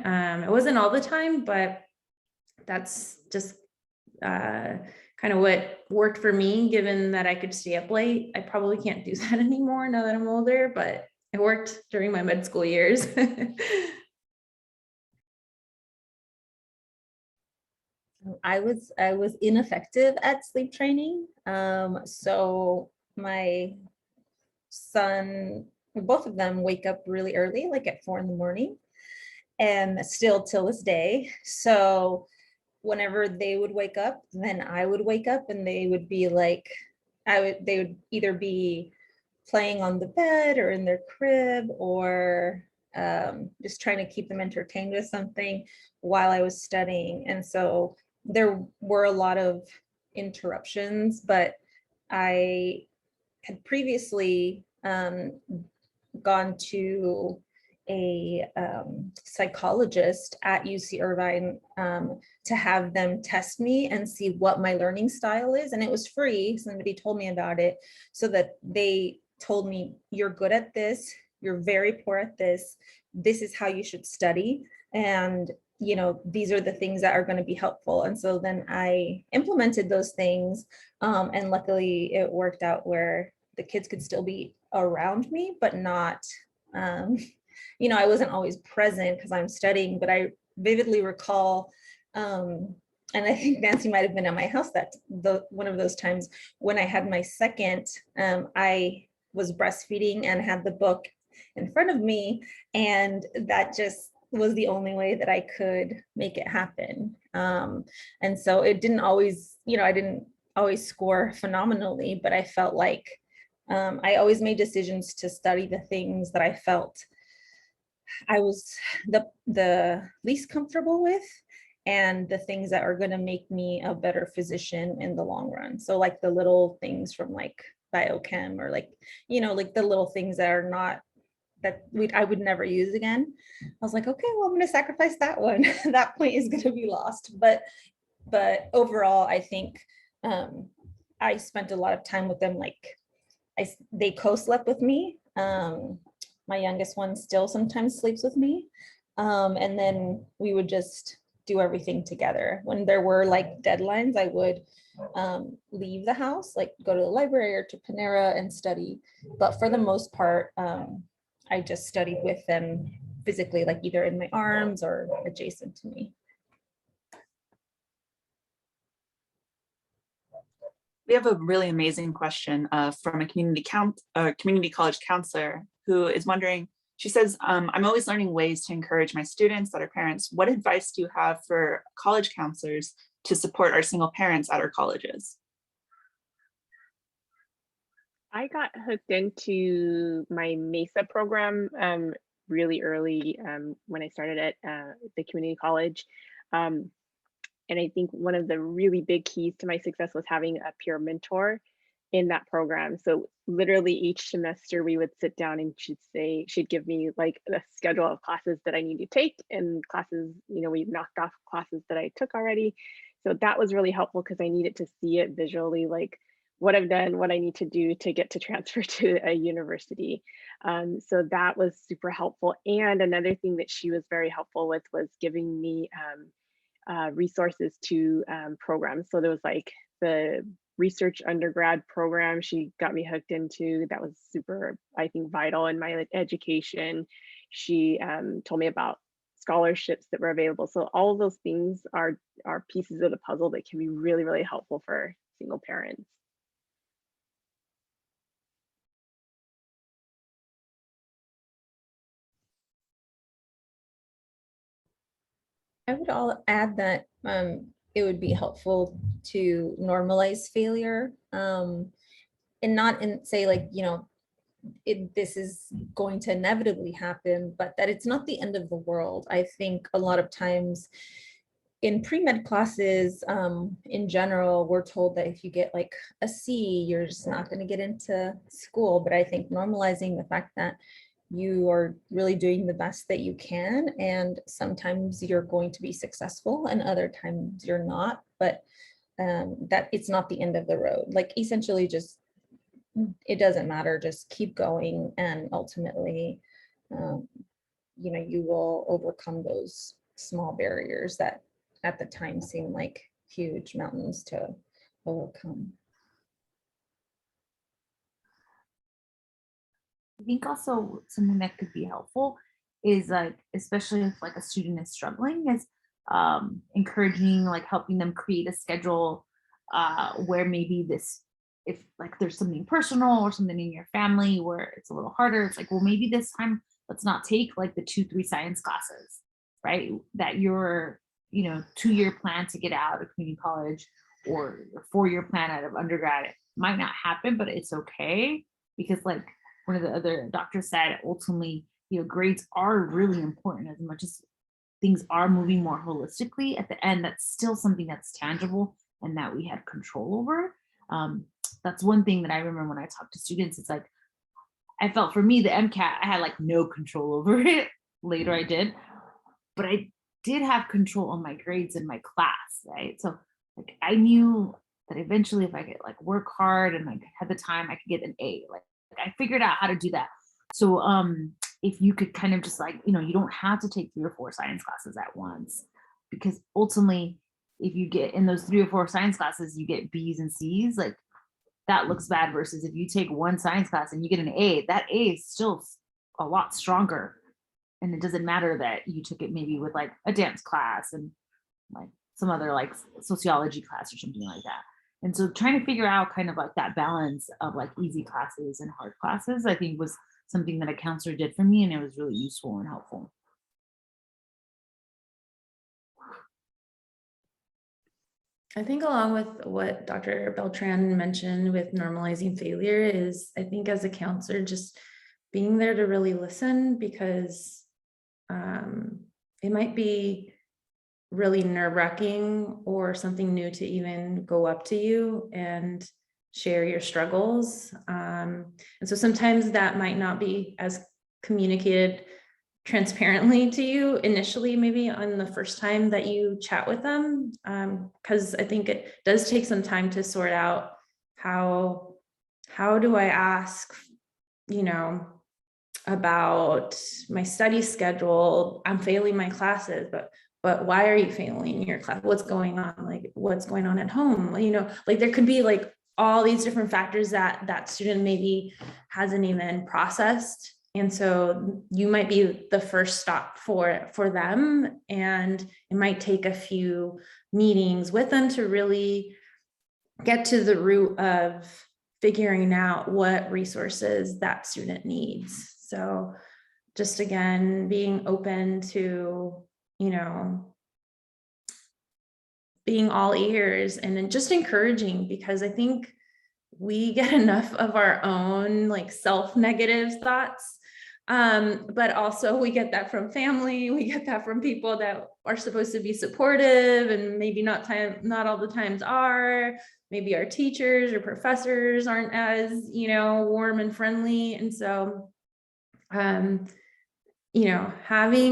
It wasn't all the time, but that's just kind of what worked for me, given that I could stay up late. I probably can't do that anymore now that I'm older, but it worked during my med school years. I was ineffective at sleep training. So my son, both of them wake up really early, like at 4 a.m, and still till this day. So whenever they would wake up, then I would wake up, and they would be like, they would either be playing on the bed or in their crib, or just trying to keep them entertained with something while I was studying. And so there were a lot of interruptions, but I had previously gone to a psychologist at UC Irvine to have them test me and see what my learning style is. And it was free. Somebody told me about it, so that they told me, you're good at this, you're very poor at this, this is how you should study. And these are the things that are going to be helpful. And so then I implemented those things. And luckily it worked out where the kids could still be around me, but not, I wasn't always present because I'm studying, but I vividly recall, and I think Nancy might have been at my house one of those times when I had my second, I was breastfeeding and had the book in front of me, and that just was the only way that I could make it happen. And so it didn't always, I didn't always score phenomenally, but I felt like I always made decisions to study the things that I felt I was the least comfortable with, and the things that are going to make me a better physician in the long run. So like the little things from like biochem, or like, like the little things that are not, that I would never use again. I was like, okay, well, I'm going to sacrifice that one. That point is going to be lost. But overall, I think I spent a lot of time with them. Like they co-slept with me. My youngest one still sometimes sleeps with me. And then we would just do everything together. When there were like deadlines, I would leave the house, like go to the library or to Panera and study. But for the most part, I just studied with them physically, like either in my arms or adjacent to me. We have a really amazing question from a community college counselor who is wondering, she says, I'm always learning ways to encourage my students that are parents. What advice do you have for college counselors to support our single parents at our colleges? I got hooked into my MESA program really early when I started at the community college. And I think one of the really big keys to my success was having a peer mentor in that program. So literally each semester we would sit down and she'd give me like a schedule of classes that I need to take, and classes, we knocked off classes that I took already. So that was really helpful because I needed to see it visually, like what I've done, what I need to do to get to transfer to a university. So that was super helpful. And another thing that she was very helpful with was giving me resources to programs. So there was like the research undergrad program she got me hooked into. That was super, I think, vital in my education. She told me about scholarships that were available. So all of those things are pieces of the puzzle that can be really, really helpful for single parents. I would all add that it would be helpful to normalize failure, and not say like, this is going to inevitably happen, but that it's not the end of the world. I think a lot of times in pre-med classes, in general, we're told that if you get like a C, you're just not going to get into school. But I think normalizing the fact that you are really doing the best that you can, and sometimes you're going to be successful and other times you're not, but that it's not the end of the road. Like essentially just, it doesn't matter, just keep going, and ultimately, you will overcome those small barriers that at the time seem like huge mountains to overcome. I think also something that could be helpful is like, especially if like a student is struggling, is encouraging, like helping them create a schedule where maybe this, if like there's something personal or something in your family where it's a little harder, it's like, well, maybe this time let's not take like the 2-3 science classes, right? That your 2-year plan to get out of community college or your 4-year plan out of undergrad might not happen, but it's okay, because like one of the other doctors said, ultimately, grades are really important. As much as things are moving more holistically, at the end, that's still something that's tangible and that we had control over. That's one thing that I remember when I talked to students. It's like, I felt for me, the Mcat, I had like no control over it. Later I did, but I did have control on my grades in my class, right? So like I knew that eventually if I could like work hard and like had the time, I could get an A. Like I figured out how to do that. So if you could kind of just like, you don't have to take 3 or 4 science classes at once, because ultimately, if you get in those 3 or 4 science classes, you get B's and C's, like that looks bad, versus if you take 1 science class and you get an A, that A is still a lot stronger. And it doesn't matter that you took it maybe with like a dance class and like some other like sociology class or something like that. And so trying to figure out kind of like that balance of like easy classes and hard classes, I think was something that a counselor did for me, and it was really useful and helpful. I think along with what Dr. Beltran mentioned with normalizing failure is, I think as a counselor, just being there to really listen, because it might be really nerve-wracking or something new to even go up to you and share your struggles. And so sometimes that might not be as communicated transparently to you initially, maybe on the first time that you chat with them, because I think it does take some time to sort out how do I ask, about my study schedule. I'm failing my classes, but why are you failing your class? What's going on? Like what's going on at home? Like there could be like all these different factors that student maybe hasn't even processed. And so you might be the first stop for them. And it might take a few meetings with them to really get to the root of figuring out what resources that student needs. So just again, being open to, being all ears, and then just encouraging, because I think we get enough of our own like self-negative thoughts. But also we get that from family, we get that from people that are supposed to be supportive and maybe not all the times are. Maybe our teachers or professors aren't as, warm and friendly. And so, having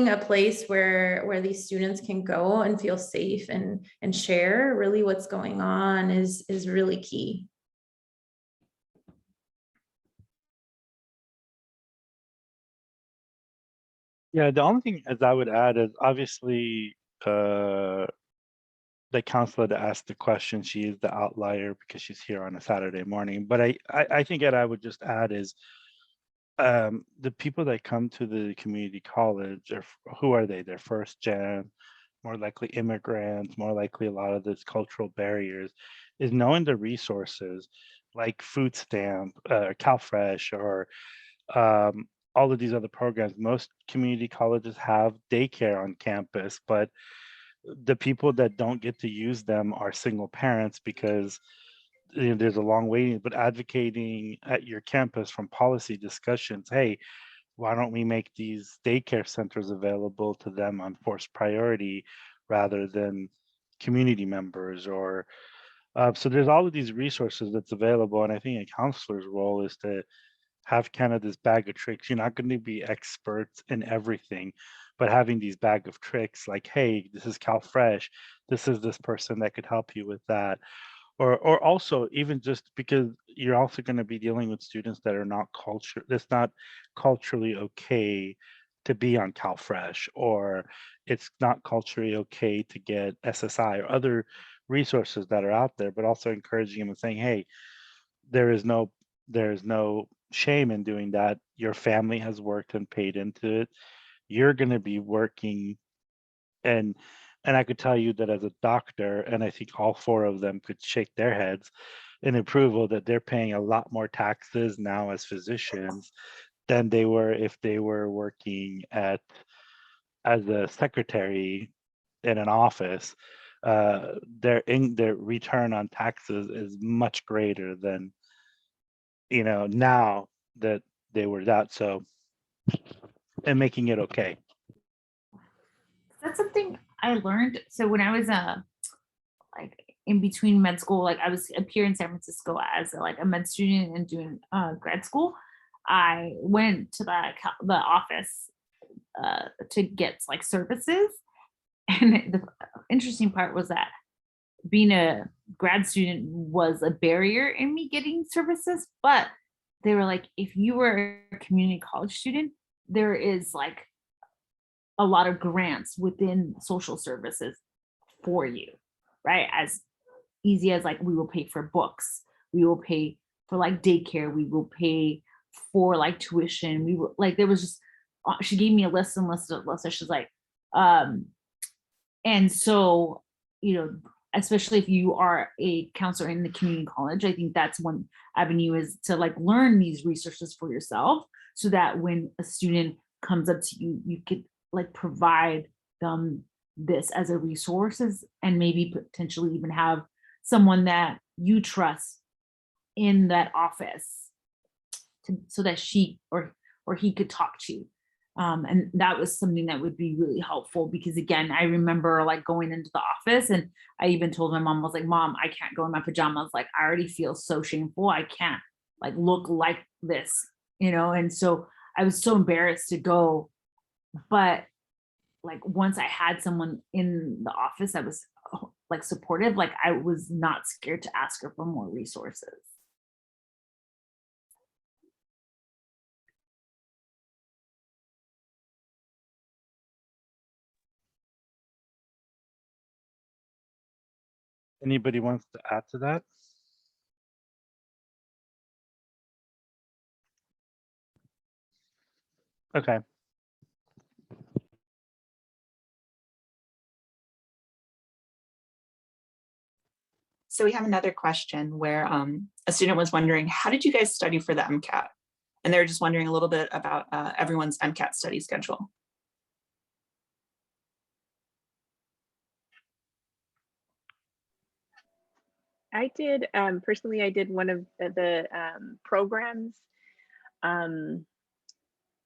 a place where these students can go and feel safe and share really what's going on is really key. Yeah, the only thing as I would add is obviously the counselor that asked the question, she is the outlier because she's here on a Saturday morning. But I think that I would just add is the people that come to the community college, who are they? They're first gen, more likely immigrants, more likely a lot of this cultural barriers, is knowing the resources like food stamp, CalFresh, or all of these other programs. Most community colleges have daycare on campus, but the people that don't get to use them are single parents because there's a long waiting, but advocating at your campus from policy discussions, hey, why don't we make these daycare centers available to them on forced priority rather than community members or so there's all of these resources that's available, and I think a counselor's role is to have kind of this bag of tricks. You're not going to be experts in everything, but having these bag of tricks like, hey, this is CalFresh, this is this person that could help you with that. Or also even just because you're also going to be dealing with students that are not that's not culturally okay to be on CalFresh, or it's not culturally okay to get SSI or other resources that are out there, but also encouraging them and saying, hey, there is no shame in doing that. Your family has worked and paid into it. You're going to be working and I could tell you that as a doctor, and I think all four of them could shake their heads in approval that they're paying a lot more taxes now as physicians than they were if they were working as a secretary in an office. Their return on taxes is much greater than now that they were that, so and making it okay. That's something I learned. So when I was like in between med school, like I was up here in San Francisco as like a med student and doing grad school, I went to the office to get like services. And the interesting part was that being a grad student was a barrier in me getting services, but they were like, if you were a community college student, there is like a lot of grants within social services for you, right? As easy as like, we will pay for books, we will pay for like daycare, we will pay for like tuition. We will like, there was just, she gave me a list and list. She's like, and so, especially if you are a counselor in the community college, I think that's one avenue is to like learn these resources for yourself so that when a student comes up to you, you could like provide them this as a resources and maybe potentially even have someone that you trust in that office so that she or he could talk to. And that was something that would be really helpful because again, I remember like going into the office and I even told my mom, I was like, Mom, I can't go in my pajamas. Like, I already feel so shameful. I can't like look like this, And so I was so embarrassed to go, but like once I had someone in the office that was like supportive, like I was not scared to ask her for more resources. Anybody wants to add to that? Okay. So we have another question where a student was wondering, how did you guys study for the Mcat? And they're just wondering a little bit about everyone's Mcat study schedule. I did, personally, I did one of the programs. The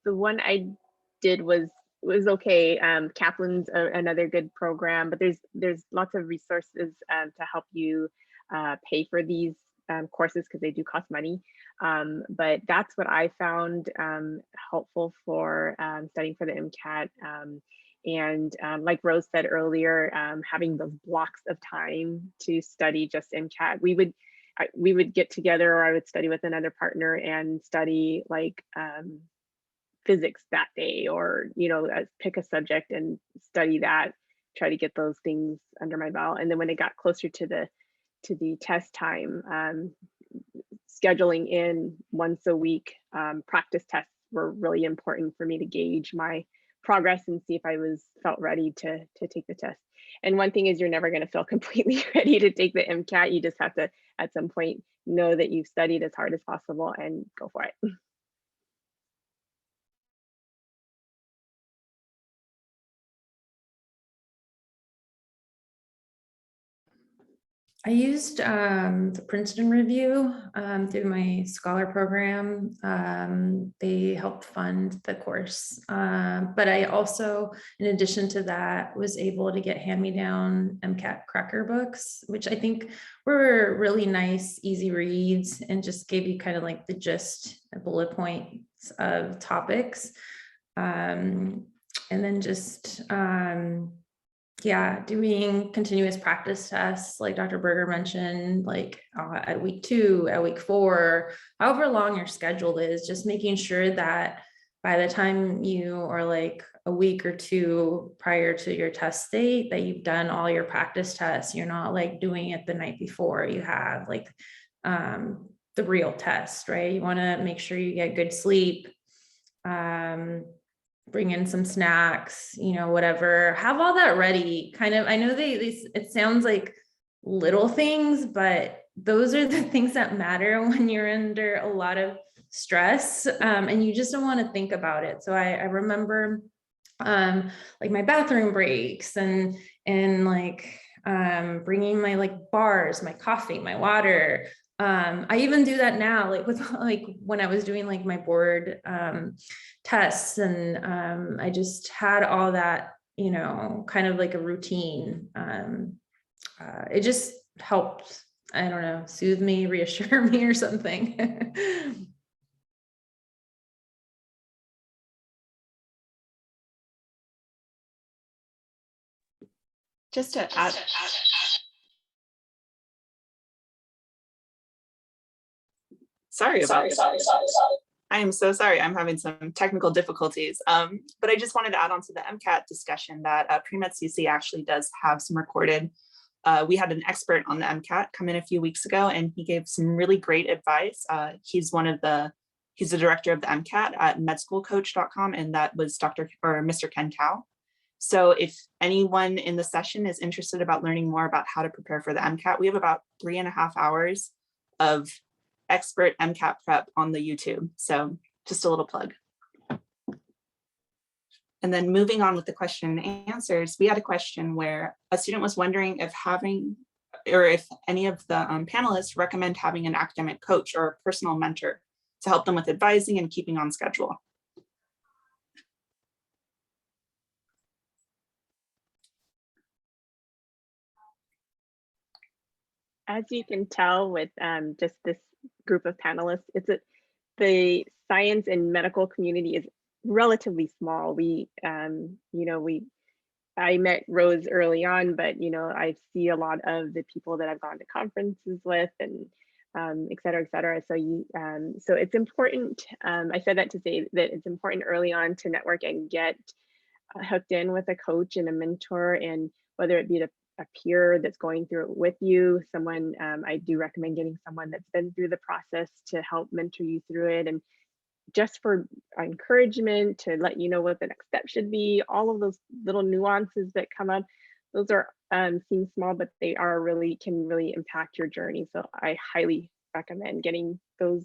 one I did was okay. Kaplan's another good program, but there's lots of resources to help you pay for these courses because they do cost money. But that's what I found helpful for studying for the MCAT. And like Rose said earlier, having those blocks of time to study just MCAT, we would get together, or I would study with another partner and study like physics that day, or pick a subject and study that, try to get those things under my belt. And then when it got closer to the test time, scheduling in once a week practice tests were really important for me to gauge my progress and see if I felt ready to take the test. And one thing is, you're never going to feel completely ready to take the MCAT. You just have to at some point know that you've studied as hard as possible and go for it. I used the Princeton Review through my scholar program. They helped fund the course. But I also, in addition to that, was able to get hand-me-down Mcat cracker books, which I think were really nice, easy reads, and just gave you kind of like the gist, bullet points of topics. And then just, yeah, doing continuous practice tests, like Dr. Berger mentioned, like at week 2, at week 4, however long your schedule is, just making sure that by the time you are like a week or 2 prior to your test date, that you've done all your practice tests. You're not like doing it the night before you have like the real test, right? You want to make sure you get good sleep. Bring in some snacks, you know, whatever, have all that ready. Kind of, I know it sounds like little things, but those are the things that matter when you're under a lot of stress, and you just don't want to think about it. So I remember like my bathroom breaks and like bringing my like bars, my coffee, my water. I even do that now, like with like when I was doing like my board tests, and I just had all that, you know, kind of like a routine. It just helped, I don't know, soothe me, reassure me or something. Just to add, sorry. I am so sorry. I'm having some technical difficulties. But I just wanted to add on to the Mcat discussion that PreMedCC actually does have some recorded. We had an expert on the Mcat come in a few weeks ago, and he gave some really great advice. He's the director of the Mcat at medschoolcoach.com, and that was Mr. Ken Cow. So if anyone in the session is interested about learning more about how to prepare for the Mcat, we have about 3.5 hours of expert Mcat prep on the YouTube. So just a little plug. And then moving on with the question and answers, we had a question where a student was wondering if any of the panelists recommend having an academic coach or a personal mentor to help them with advising and keeping on schedule. As you can tell with just this group of panelists, the science and medical community is relatively small. I met Rose early on, but I see a lot of the people that I've gone to conferences with, and et cetera, et cetera. So it's important. I said that to say that it's important early on to network and get hooked in with a coach and a mentor, and whether it be a peer that's going through it with you, someone, I do recommend getting someone that's been through the process to help mentor you through it, and just for encouragement, to let you know what the next step should be. All of those little nuances that come up, those are seem small, but they can really impact your journey. So I highly recommend getting those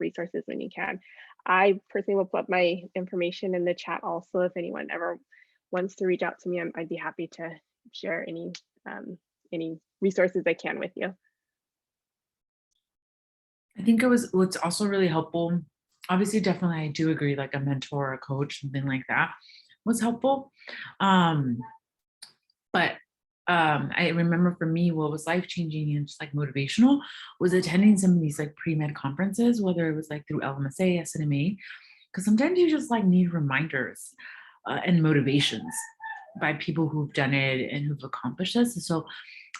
resources when you can. I personally will put my information in the chat also. If anyone ever wants to reach out to me, I'd be happy to share any resources I can with you. I think what's also really helpful, obviously, definitely, I do agree, like a mentor or a coach, something like that was helpful. But I remember for me, what was life-changing and just like motivational was attending some of these like pre-med conferences, whether it was like through LMSA, SNMA, because sometimes you just like need reminders and motivations by people who've done it and who've accomplished this. And so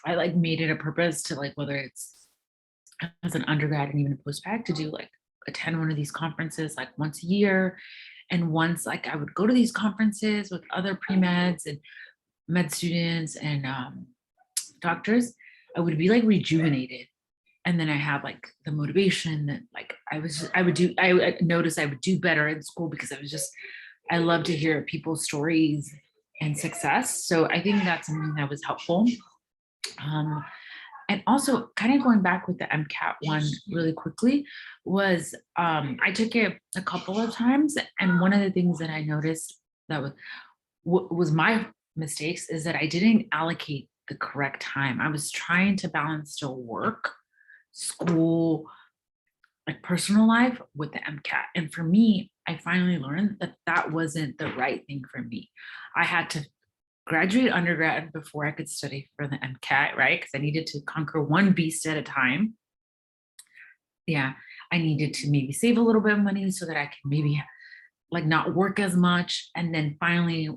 I like made it a purpose to, like, whether it's as an undergrad and even a post-bac, to do like attend one of these conferences like once a year. And once, like, I would go to these conferences with other pre-meds and med students and doctors, I would be like rejuvenated. And then I have like the motivation that like I noticed I would do better in school, because I love to hear people's stories and success. So I think that's something that was helpful. And also, kind of going back with the Mcat one really quickly, was I took it a couple of times, and one of the things that I noticed that was my mistakes is that I didn't allocate the correct time. I was trying to balance still work, school, like personal life with the MCAT. And for me, I finally learned that that wasn't the right thing for me. I had to graduate undergrad before I could study for the MCAT, right? Because I needed to conquer one beast at a time. Yeah, I needed to maybe save a little bit of money so that I could maybe like not work as much. And then finally,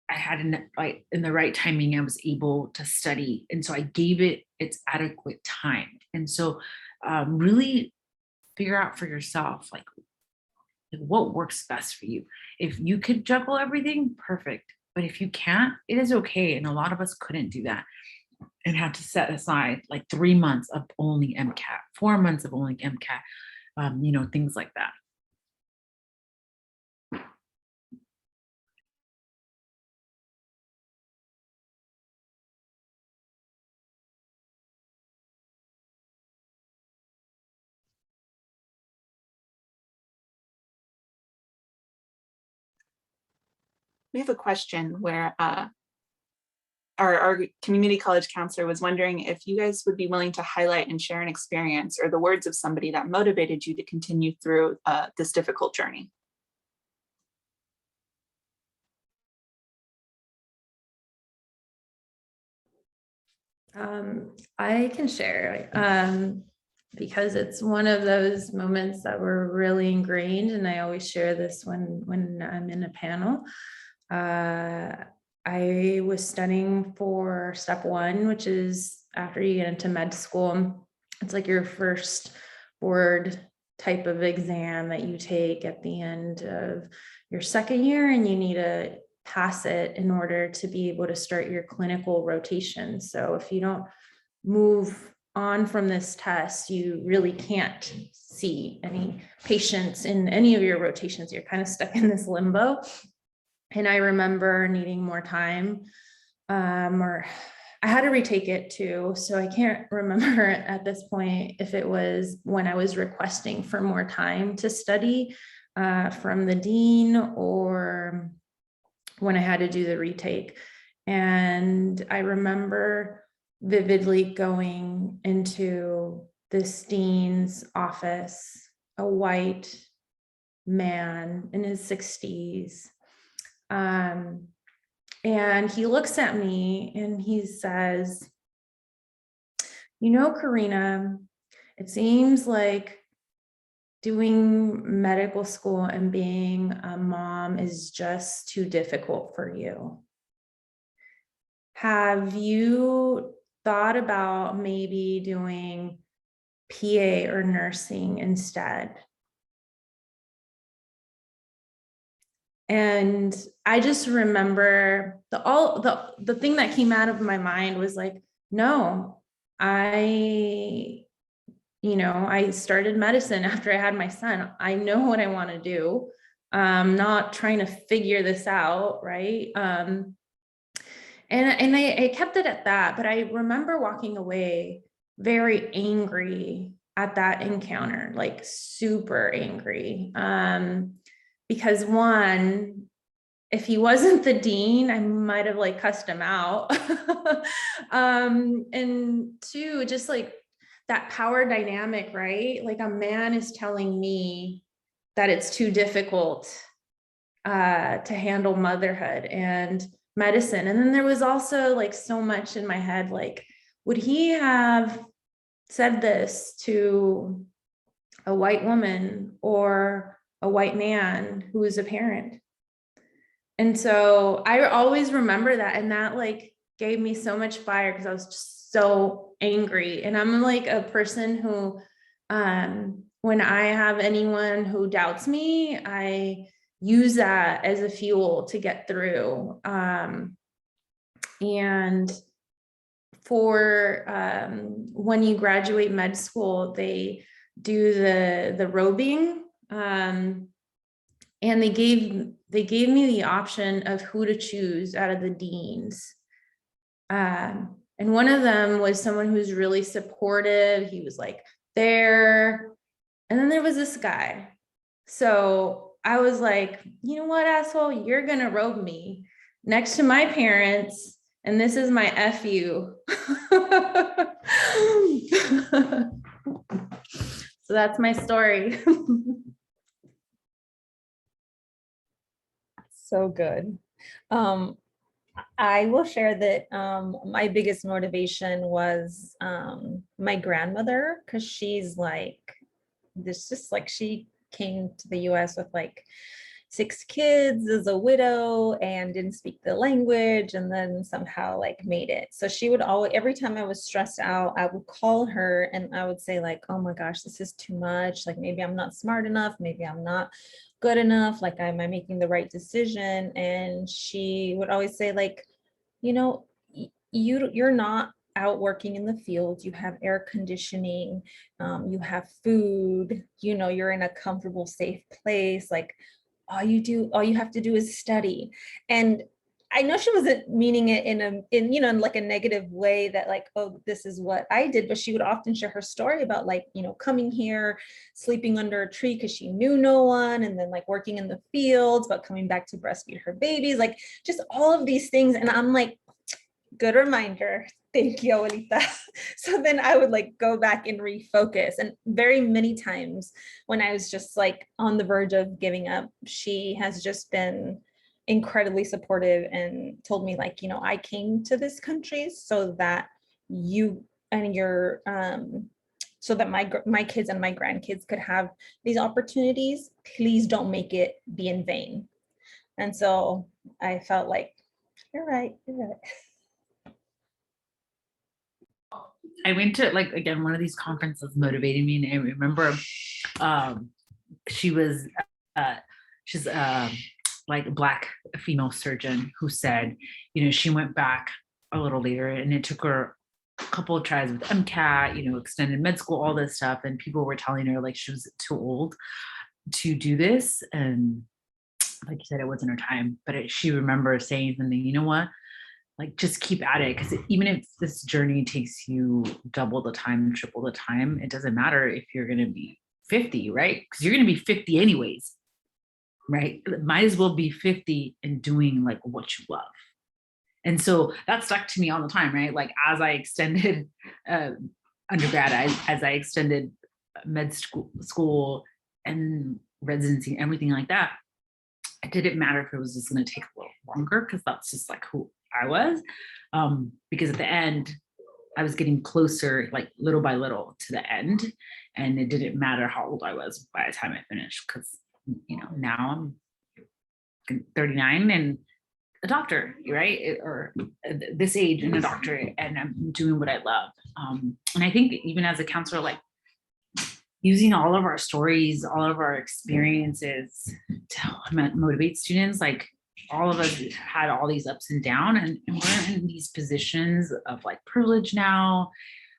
I had in the right timing, I was able to study. And so I gave it its adequate time. And so really figure out for yourself, like what works best for you. If you could juggle everything, perfect. But if you can't, it is okay. And a lot of us couldn't do that and had to set aside like 3 months of only MCAT, 4 months of only MCAT, things like that. We have a question where our community college counselor was wondering if you guys would be willing to highlight and share an experience or the words of somebody that motivated you to continue through this difficult journey. I can share because it's one of those moments that were really ingrained, and I always share this when I'm in a panel. I was studying for step 1, which is after you get into med school. It's like your first board type of exam that you take at the end of your second year, and you need to pass it in order to be able to start your clinical rotation. So if you don't move on from this test, you really can't see any patients in any of your rotations. You're kind of stuck in this limbo. And I remember needing more time, or I had to retake it too. So I can't remember at this point if it was when I was requesting for more time to study from the dean, or when I had to do the retake. And I remember vividly going into this dean's office, a white man in his 60s. And he looks at me and he says, Karina, it seems like doing medical school and being a mom is just too difficult for you. Have you thought about maybe doing PA or nursing instead? And I just remember the thing that came out of my mind was like, no, I started medicine after I had my son. I know what I want to do. I'm not trying to figure this out, right? And I kept it at that, but I remember walking away very angry at that encounter, like super angry. Because one, if he wasn't the dean, I might have like cussed him out. And two, just like that power dynamic, right? Like a man is telling me that it's too difficult to handle motherhood and medicine. And then there was also like so much in my head, like, would he have said this to a white woman or a white man who is a parent? And so I always remember that, and that like gave me so much fire because I was just so angry. And I'm like a person who, when I have anyone who doubts me, I use that as a fuel to get through. And for when you graduate med school, they do the robing, and they gave me the option of who to choose out of the deans. And one of them was someone who's really supportive. He was like there. And then there was this guy. So I was like, you know what, asshole, you're going to robe me next to my parents And this is my FU. So that's my story. So good. I will share that my biggest motivation was my grandmother, because she's like this, just like she came to the US with like 6 kids as a widow and didn't speak the language, and then somehow like made it. So she would always, every time I was stressed out, I would call her and I would say like, oh my gosh, this is too much. Like maybe I'm not smart enough. Maybe I'm not good enough. Like, am I making the right decision? And she would always say like, you know, you're not out working in the field. You have air conditioning, you have food, you know, you're in a comfortable, safe place. Like all you have to do is study. And I know she wasn't meaning it in you know, in like a negative way that like, oh, this is what I did, but she would often share her story about like, you know, coming here, sleeping under a tree because she knew no one, and then like working in the fields, but coming back to breastfeed her babies, like just all of these things. And I'm like, good reminder. Thank you, Abuelita. So then I would like go back and refocus. And very many times when I was just like on the verge of giving up, she has just been incredibly supportive and told me like, you know, I came to this country so that you and your so that my kids and my grandkids could have these opportunities. Please don't make it be in vain. And so I felt like, you're right. I went to like, again, one of these conferences motivated me. And I remember she's like a Black female surgeon who said, you know, she went back a little later and it took her a couple of tries with Mcat, you know, extended med school, all this stuff. And people were telling her like she was too old to do this. And like you said, it wasn't her time, but she remembers saying something, you know what? Like just keep at it, because even if this journey takes you double the time, triple the time, it doesn't matter if you're going to be 50, right? Because you're going to be 50 anyways, right? Might as well be 50 and doing like what you love. And so that stuck to me all the time, right? Like as I extended undergrad, as I extended med school and residency, everything like that, it didn't matter if it was just going to take a little longer, because that's just like who I was, because at the end I was getting closer, like little by little, to the end, and it didn't matter how old I was by the time I finished, because you know, now I'm 39 and a doctor, right? Or this age and a doctor, and I'm doing what I love. And I think even as a counselor, like using all of our stories, all of our experiences to motivate students, like all of us had all these ups and downs, and we're in these positions of like privilege now,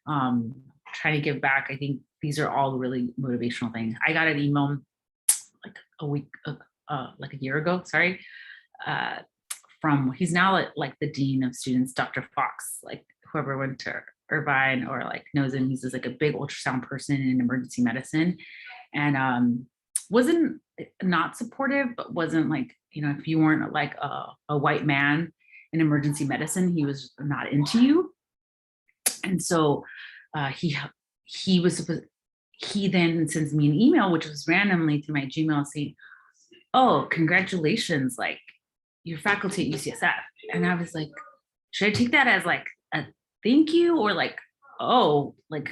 trying to give back. I think these are all really motivational things. I got an email like a year ago, sorry, from, he's now like the dean of students, Dr. Fox, like whoever went to Irvine or like knows him, he's just like a big ultrasound person in emergency medicine, and wasn't not supportive, but wasn't like, you know, if you weren't like a white man in emergency medicine, he was not into you. And so he was supposed, he then sends me an email, which was randomly through my Gmail, saying, oh, congratulations, like your faculty at UCSF. And I was like, should I take that as like a thank you, or like, oh, like,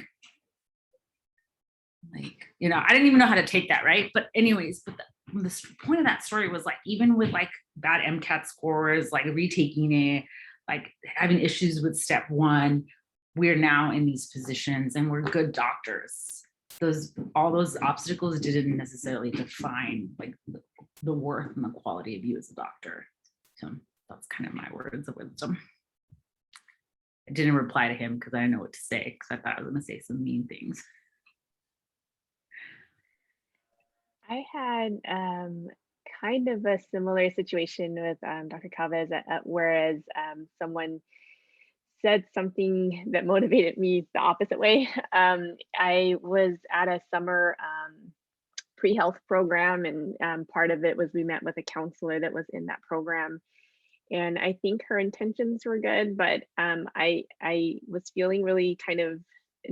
you know, I didn't even know how to take that, right? But anyways, but the point of that story was like, even with like bad MCAT scores, like retaking it, like having issues with step 1, we're now in these positions and we're good doctors. All those obstacles didn't necessarily define like the worth and the quality of you as a doctor. So that's kind of my words of wisdom. I didn't reply to him because I didn't know what to say, because I thought I was going to say some mean things. I had kind of a similar situation with Dr. Calvez, whereas someone said something that motivated me the opposite way. I was at a summer pre-health program, and part of it was we met with a counselor that was in that program. And I think her intentions were good, but I was feeling really kind of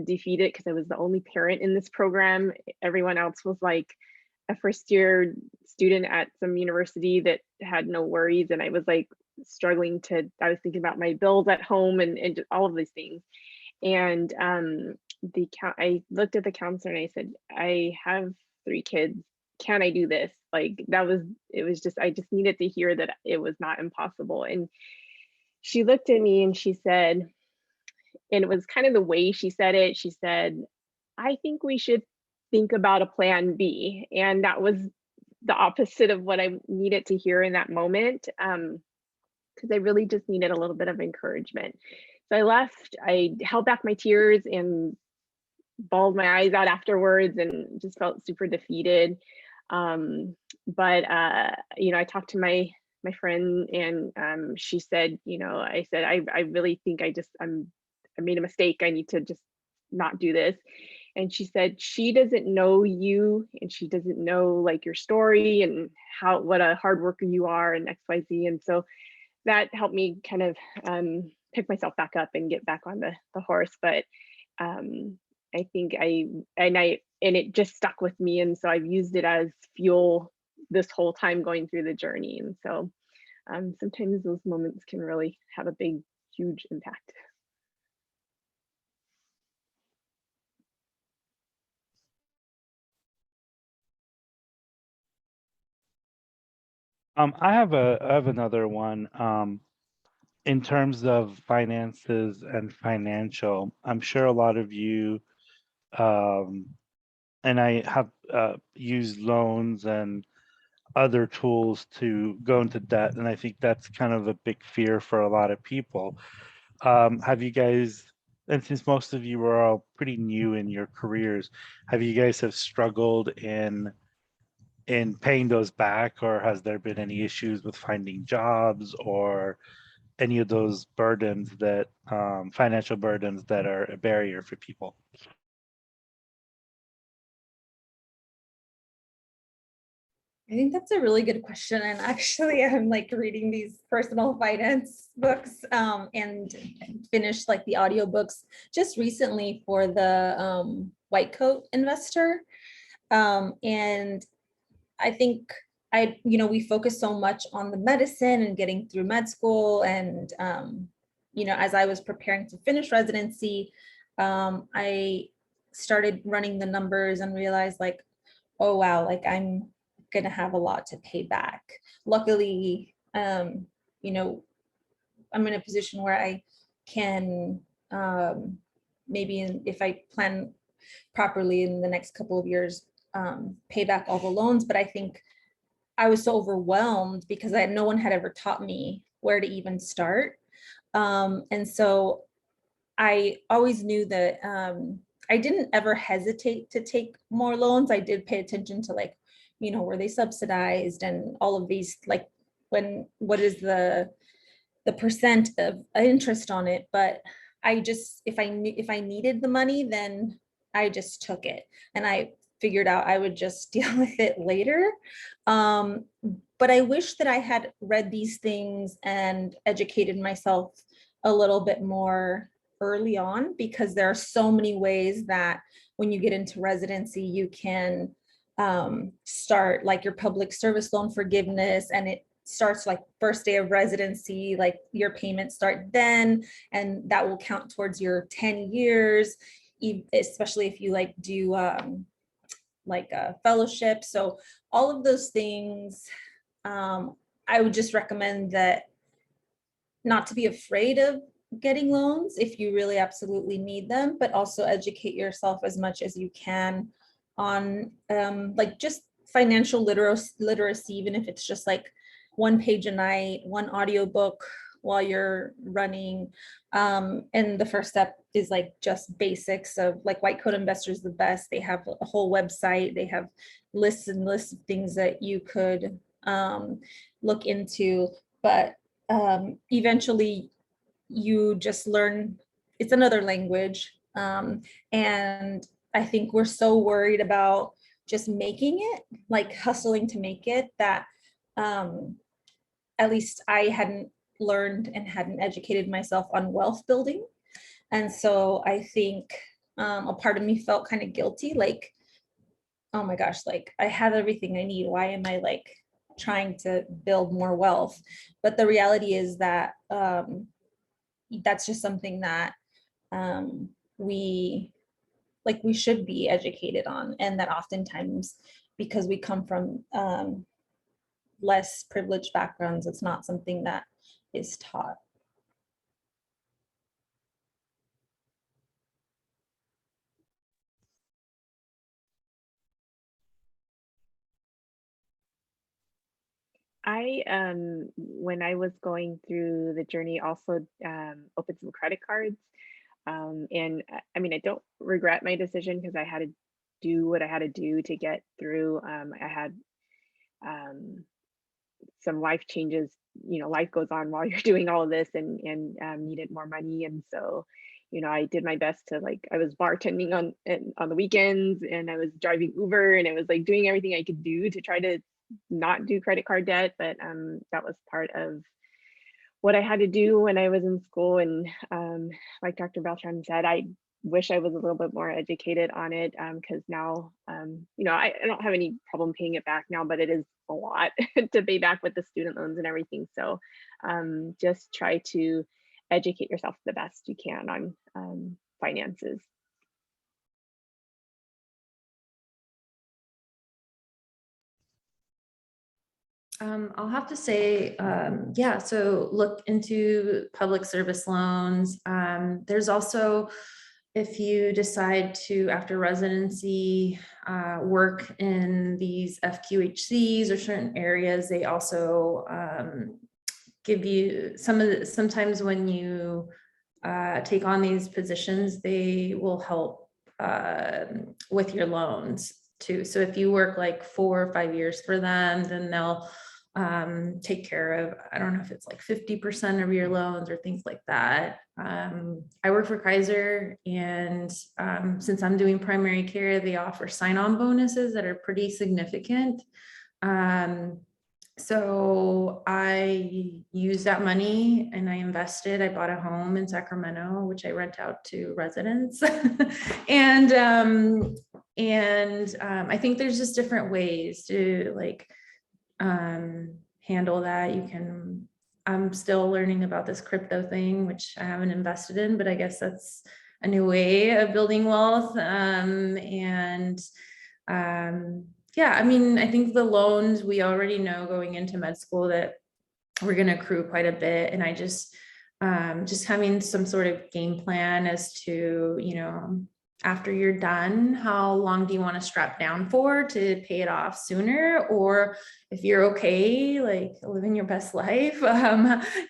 defeated because I was the only parent in this program. Everyone else was like a first year student at some university that had no worries, and I was like struggling to, I was thinking about my bills at home and just all of these things. And I looked at the counselor and I said, I have 3 kids. Can I do this? Like it was just, I just needed to hear that it was not impossible. And she looked at me and she said, and it was kind of the way she said it, she said, I think we should think about a plan B. And that was the opposite of what I needed to hear in that moment. Because I really just needed a little bit of encouragement. So I left, I held back my tears and bawled my eyes out afterwards and just felt super defeated. But I talked to my friend, and she said, I said, I really think I made a mistake. I need to just not do this. And she said, she doesn't know you, and she doesn't know like your story and what a hard worker you are and XYZ. And so that helped me kind of pick myself back up and get back on the horse. But I think and it just stuck with me. And so I've used it as fuel this whole time going through the journey. And so sometimes those moments can really have a big, huge impact. I have another one. In terms of finances and financial, I'm sure a lot of you, and I have used loans and other tools to go into debt, and I think that's kind of a big fear for a lot of people. Have you guys, and since most of you are all pretty new in your careers, have you guys have struggled in paying those back, or has there been any issues with finding jobs or any of those burdens that financial burdens that are a barrier for people? I think that's a really good question. And actually, I'm like reading these personal finance books and finished like the audiobooks just recently for the White Coat Investor. And I think we focus so much on the medicine and getting through med school. And, as I was preparing to finish residency, I started running the numbers and realized like, oh, wow, like I'm going to have a lot to pay back. Luckily, I'm in a position where I can if I plan properly in the next couple of years, pay back all the loans. But I think I was so overwhelmed because no one had ever taught me where to even start. And so I always knew that I didn't ever hesitate to take more loans. I did pay attention to like, were they subsidized and all of these, like what is the percent of interest on it. But I just, if I needed the money, then I just took it, and I figured out I would just deal with it later. But I wish that I had read these things and educated myself a little bit more early on, because there are so many ways that when you get into residency, you can start like your public service loan forgiveness, and it starts like first day of residency, like your payments start then, and that will count towards your 10 years, especially if you like do like a fellowship. So all of those things, I would just recommend that not to be afraid of getting loans if you really absolutely need them, but also educate yourself as much as you can on like just financial literacy, even if it's just like 1 page a night, 1 audiobook while you're running. And the first step is like just basics of like White Coat Investor is the best. They have a whole website. They have lists and lists of things that you could look into. But eventually you just learn, it's another language. And I think we're so worried about just making it, like hustling to make it, that at least I hadn't learned and hadn't educated myself on wealth building. And so I think a part of me felt kind of guilty, like, oh my gosh, like I have everything I need. Why am I like trying to build more wealth? But the reality is that that's just something that we should be educated on, and that oftentimes, because we come from less privileged backgrounds, it's not something that is taught. When I was going through the journey, also opened some credit cards. And I mean, I don't regret my decision because I had to do what I had to do to get through. I had some life changes. You know, life goes on while you're doing all of this, and needed more money. And so, you know, I did my best to, like, I was bartending on the weekends, and I was driving Uber, and I was like doing everything I could do to try to not do credit card debt. But that was part of what I had to do when I was in school. And like Dr. Beltran said, I wish I was a little bit more educated on it, because now, you know, I don't have any problem paying it back now, but it is a lot to pay back with the student loans and everything. So just try to educate yourself the best you can on finances. I'll have to say, yeah, so look into public service loans. There's also, if you decide to, after residency, work in these FQHCs or certain areas, they also give you sometimes when you take on these positions, they will help with your loans too. So if you work like 4 or 5 years for them, then they'll take care of, I don't know if it's like 50% of your loans or things like that. I work for Kaiser, and since I'm doing primary care, they offer sign-on bonuses that are pretty significant. So I used that money and I invested. I bought a home in Sacramento, which I rent out to residents. and I think there's just different ways to like handle that. I'm still learning about this crypto thing, which I haven't invested in, but I guess that's a new way of building wealth. Yeah, I mean, I think the loans, we already know going into med school that we're going to accrue quite a bit. And I just having some sort of game plan as to, you know, after you're done, how long do you want to strap down for to pay it off sooner? Or if you're okay, like living your best life,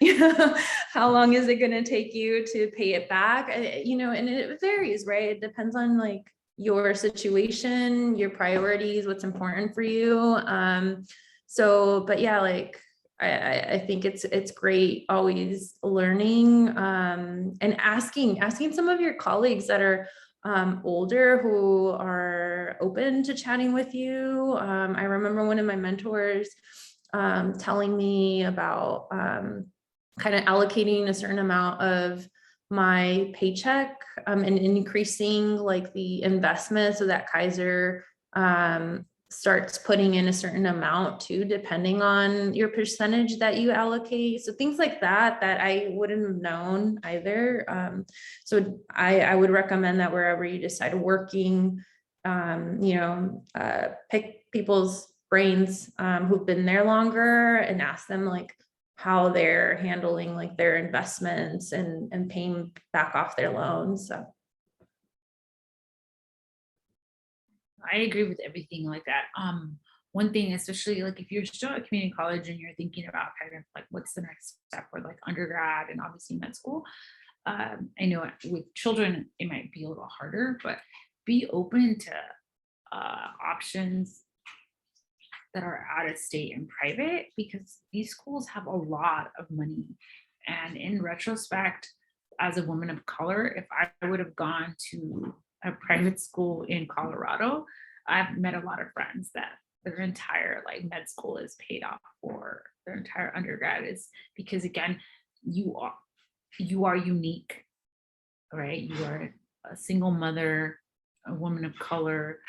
you know, how long is it going to take you to pay it back? You know, and it varies, right? It depends on like your situation, your priorities, what's important for you. But yeah, like I think it's great always learning and asking some of your colleagues that are older who are open to chatting with you. I remember one of my mentors telling me about kind of allocating a certain amount of my paycheck and increasing like the investment so that Kaiser starts putting in a certain amount too, depending on your percentage that you allocate. So things like that I wouldn't have known either. So I would recommend that wherever you decide working, you know, pick people's brains who've been there longer and ask them like how they're handling like their investments and paying back off their loans. So I agree with everything like that. One thing, especially like if you're still at community college and you're thinking about kind of like what's the next step for like undergrad and obviously med school. I know with children it might be a little harder, but be open to options that are out of state and private, because these schools have a lot of money. And in retrospect, as a woman of color, if I would have gone to a private school in Colorado, I've met a lot of friends that their entire like med school is paid off for, their entire undergrad is, because again, you are unique, right? You are a single mother, a woman of color,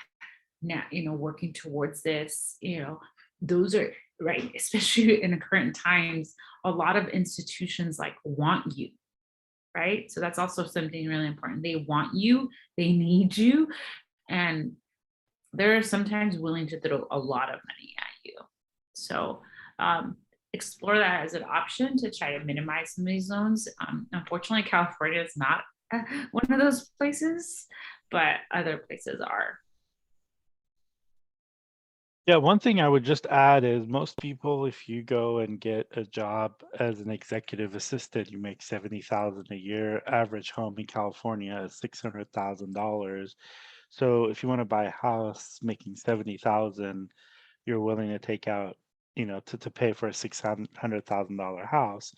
now, working towards this, those are right, especially in the current times, a lot of institutions like want you, right? So that's also something really important. They want you, they need you, and they're sometimes willing to throw a lot of money at you. So explore that as an option to try to minimize some of these loans. Unfortunately, California is not one of those places, but other places are. Yeah, one thing I would just add is most people, if you go and get a job as an executive assistant, you make 70,000 a year. Average home in California is $600,000. So if you want to buy a house making 70,000, you're willing to take out, to pay for a $600,000 house.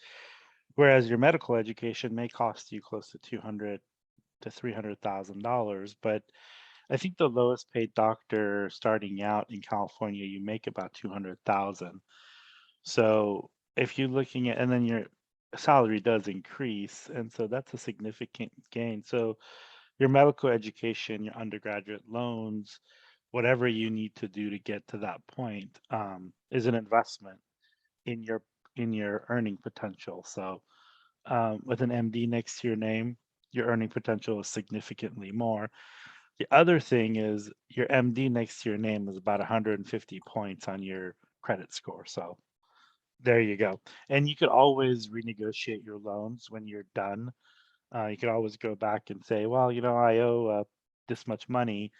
Whereas your medical education may cost you close to $200,000 to $300,000, but I think the lowest paid doctor starting out in California, you make about 200,000. So if you're looking at, and then your salary does increase, and so that's a significant gain. So your medical education, your undergraduate loans, whatever you need to do to get to that point, is an investment in your earning potential. So with an MD next to your name, your earning potential is significantly more. The other thing is your MD next to your name is about 150 points on your credit score. So there you go. And you could always renegotiate your loans when you're done. You could always go back and say, well, I owe this much money.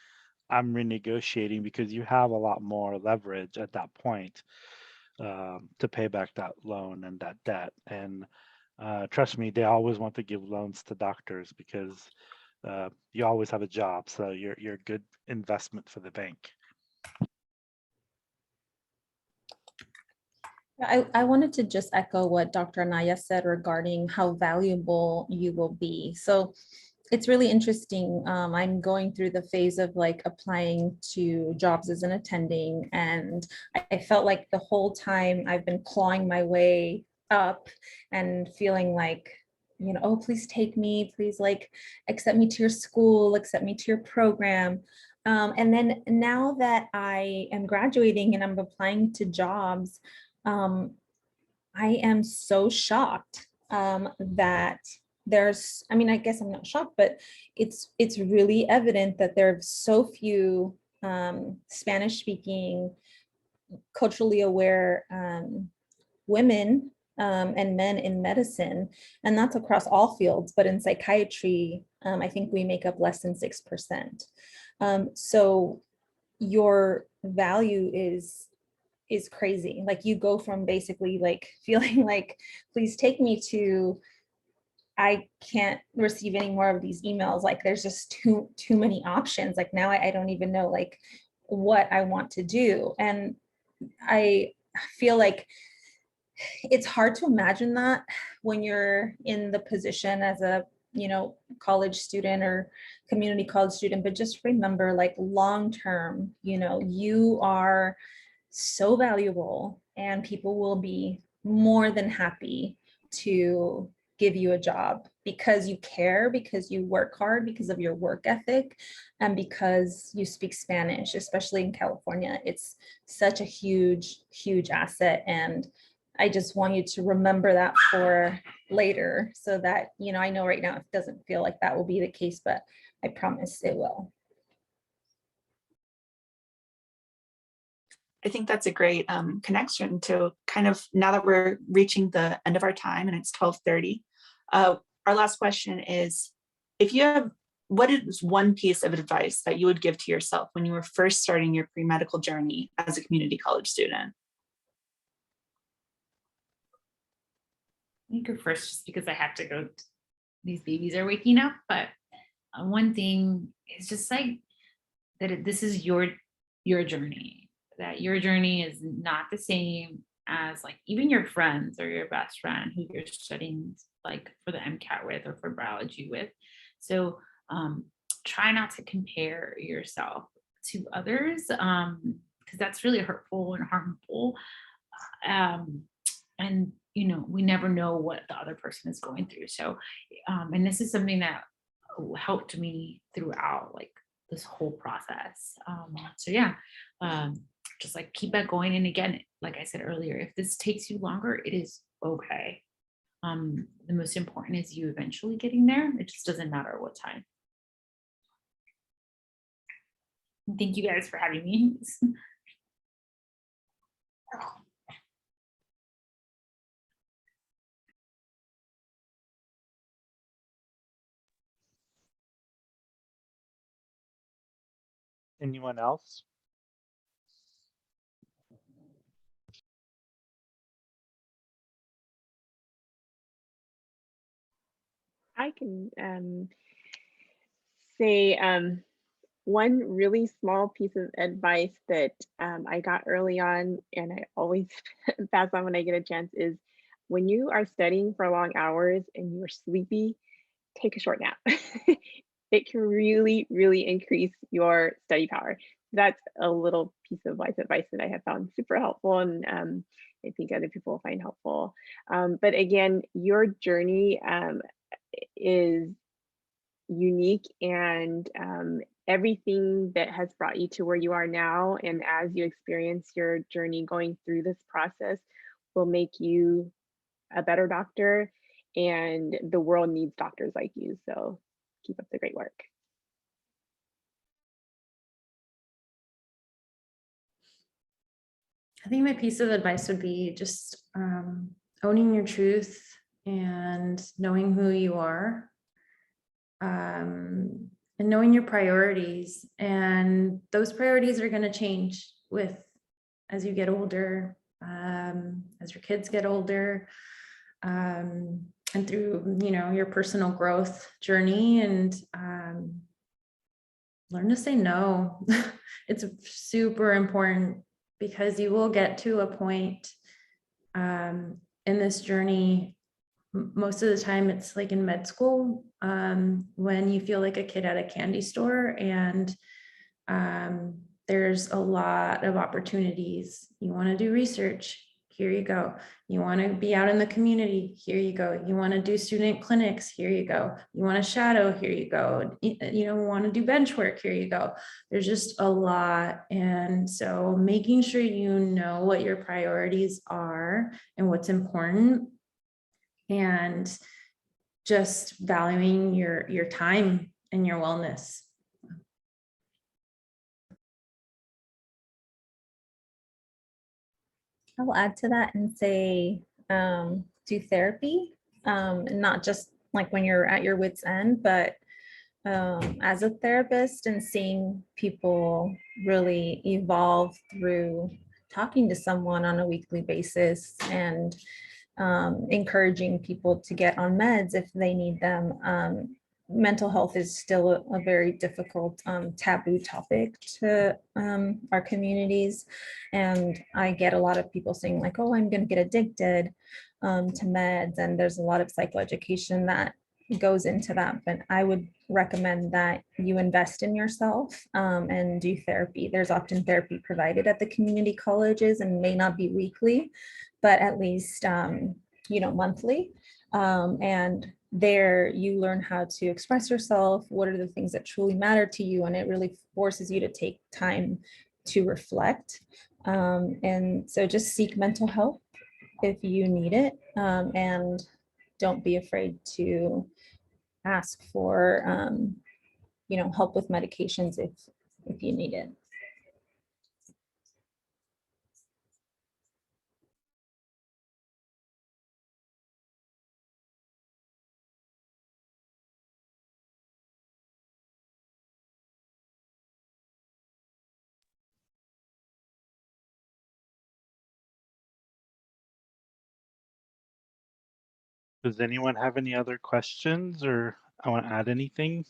I'm renegotiating, because you have a lot more leverage at that point to pay back that loan and that debt. And trust me, they always want to give loans to doctors because you always have a job, so you're a good investment for the bank. I wanted to just echo what Dr. Anaya said regarding how valuable you will be. So it's really interesting. I'm going through the phase of like applying to jobs as an attending, and I felt like the whole time I've been clawing my way up and feeling like, oh, please take me, please like accept me to your school, accept me to your program. And then now that I am graduating and I'm applying to jobs, I am so shocked that I guess I'm not shocked, but it's really evident that there are so few Spanish speaking, culturally aware women and men in medicine, and that's across all fields, but in psychiatry, I think we make up less than 6%. So your value is crazy. Like you go from basically like feeling like, please take me, to I can't receive any more of these emails. Like there's just too many options. Like now I don't even know like what I want to do. And I feel like it's hard to imagine that when you're in the position as a college student or community college student, but just remember, like long term, you are so valuable, and people will be more than happy to give you a job because you care, because you work hard, because of your work ethic, and because you speak Spanish. Especially in California, it's such a huge asset. And I just want you to remember that for later, so that, I know right now it doesn't feel like that will be the case, but I promise it will. I think that's a great connection to kind of, now that we're reaching the end of our time and it's 12:30. Our last question is, what is one piece of advice that you would give to yourself when you were first starting your pre-medical journey as a community college student? I go first just because I have to go. These babies are waking up, but one thing is just like that this is your journey, that your journey is not the same as like even your friends or your best friend who you're studying like for the Mcat with or for biology with. So try not to compare yourself to others, because that's really hurtful and harmful. and we never know what the other person is going through. So and this is something that helped me throughout like this whole process. So yeah, just like keep that going. And again, like I said earlier, if this takes you longer, it is okay. The most important is you eventually getting there. It just doesn't matter what time. Thank you guys for having me. Anyone else? I can say one really small piece of advice that I got early on, and I always pass on when I get a chance, is when you are studying for long hours and you're sleepy, take a short nap. It can really, really increase your study power. That's a little piece of life advice that I have found super helpful, and I think other people will find helpful. But again, your journey is unique, and everything that has brought you to where you are now, and as you experience your journey going through this process, will make you a better doctor, and the world needs doctors like you. So keep up the great work. I think my piece of advice would be just owning your truth and knowing who you are, and knowing your priorities. And those priorities are going to change as you get older, as your kids get older, and through your personal growth journey. And learn to say no. It's super important, because you will get to a point in this journey. Most of the time it's like in med school, when you feel like a kid at a candy store, and there's a lot of opportunities. You want to do research, here you go. You want to be out in the community, here you go. You want to do student clinics, here you go. You want to shadow, here you go. Want to do bench work, here you go. There's just a lot. And so making sure you know what your priorities are and what's important, and just valuing your time and your wellness. I will add to that and say, do therapy, and not just like when you're at your wit's end, but as a therapist, and seeing people really evolve through talking to someone on a weekly basis, and encouraging people to get on meds if they need them. Mental health is still a very difficult taboo topic to our communities. And I get a lot of people saying like, oh, I'm going to get addicted to meds. And there's a lot of psychoeducation that goes into that. But I would recommend that you invest in yourself and do therapy. There's often therapy provided at the community colleges, and may not be weekly, but at least monthly. And there you learn how to express yourself. What are the things that truly matter to you? And it really forces you to take time to reflect. And so just seek mental help if you need it. And don't be afraid to ask for help with medications if you need it. Does anyone have any other questions, or I want to add anything?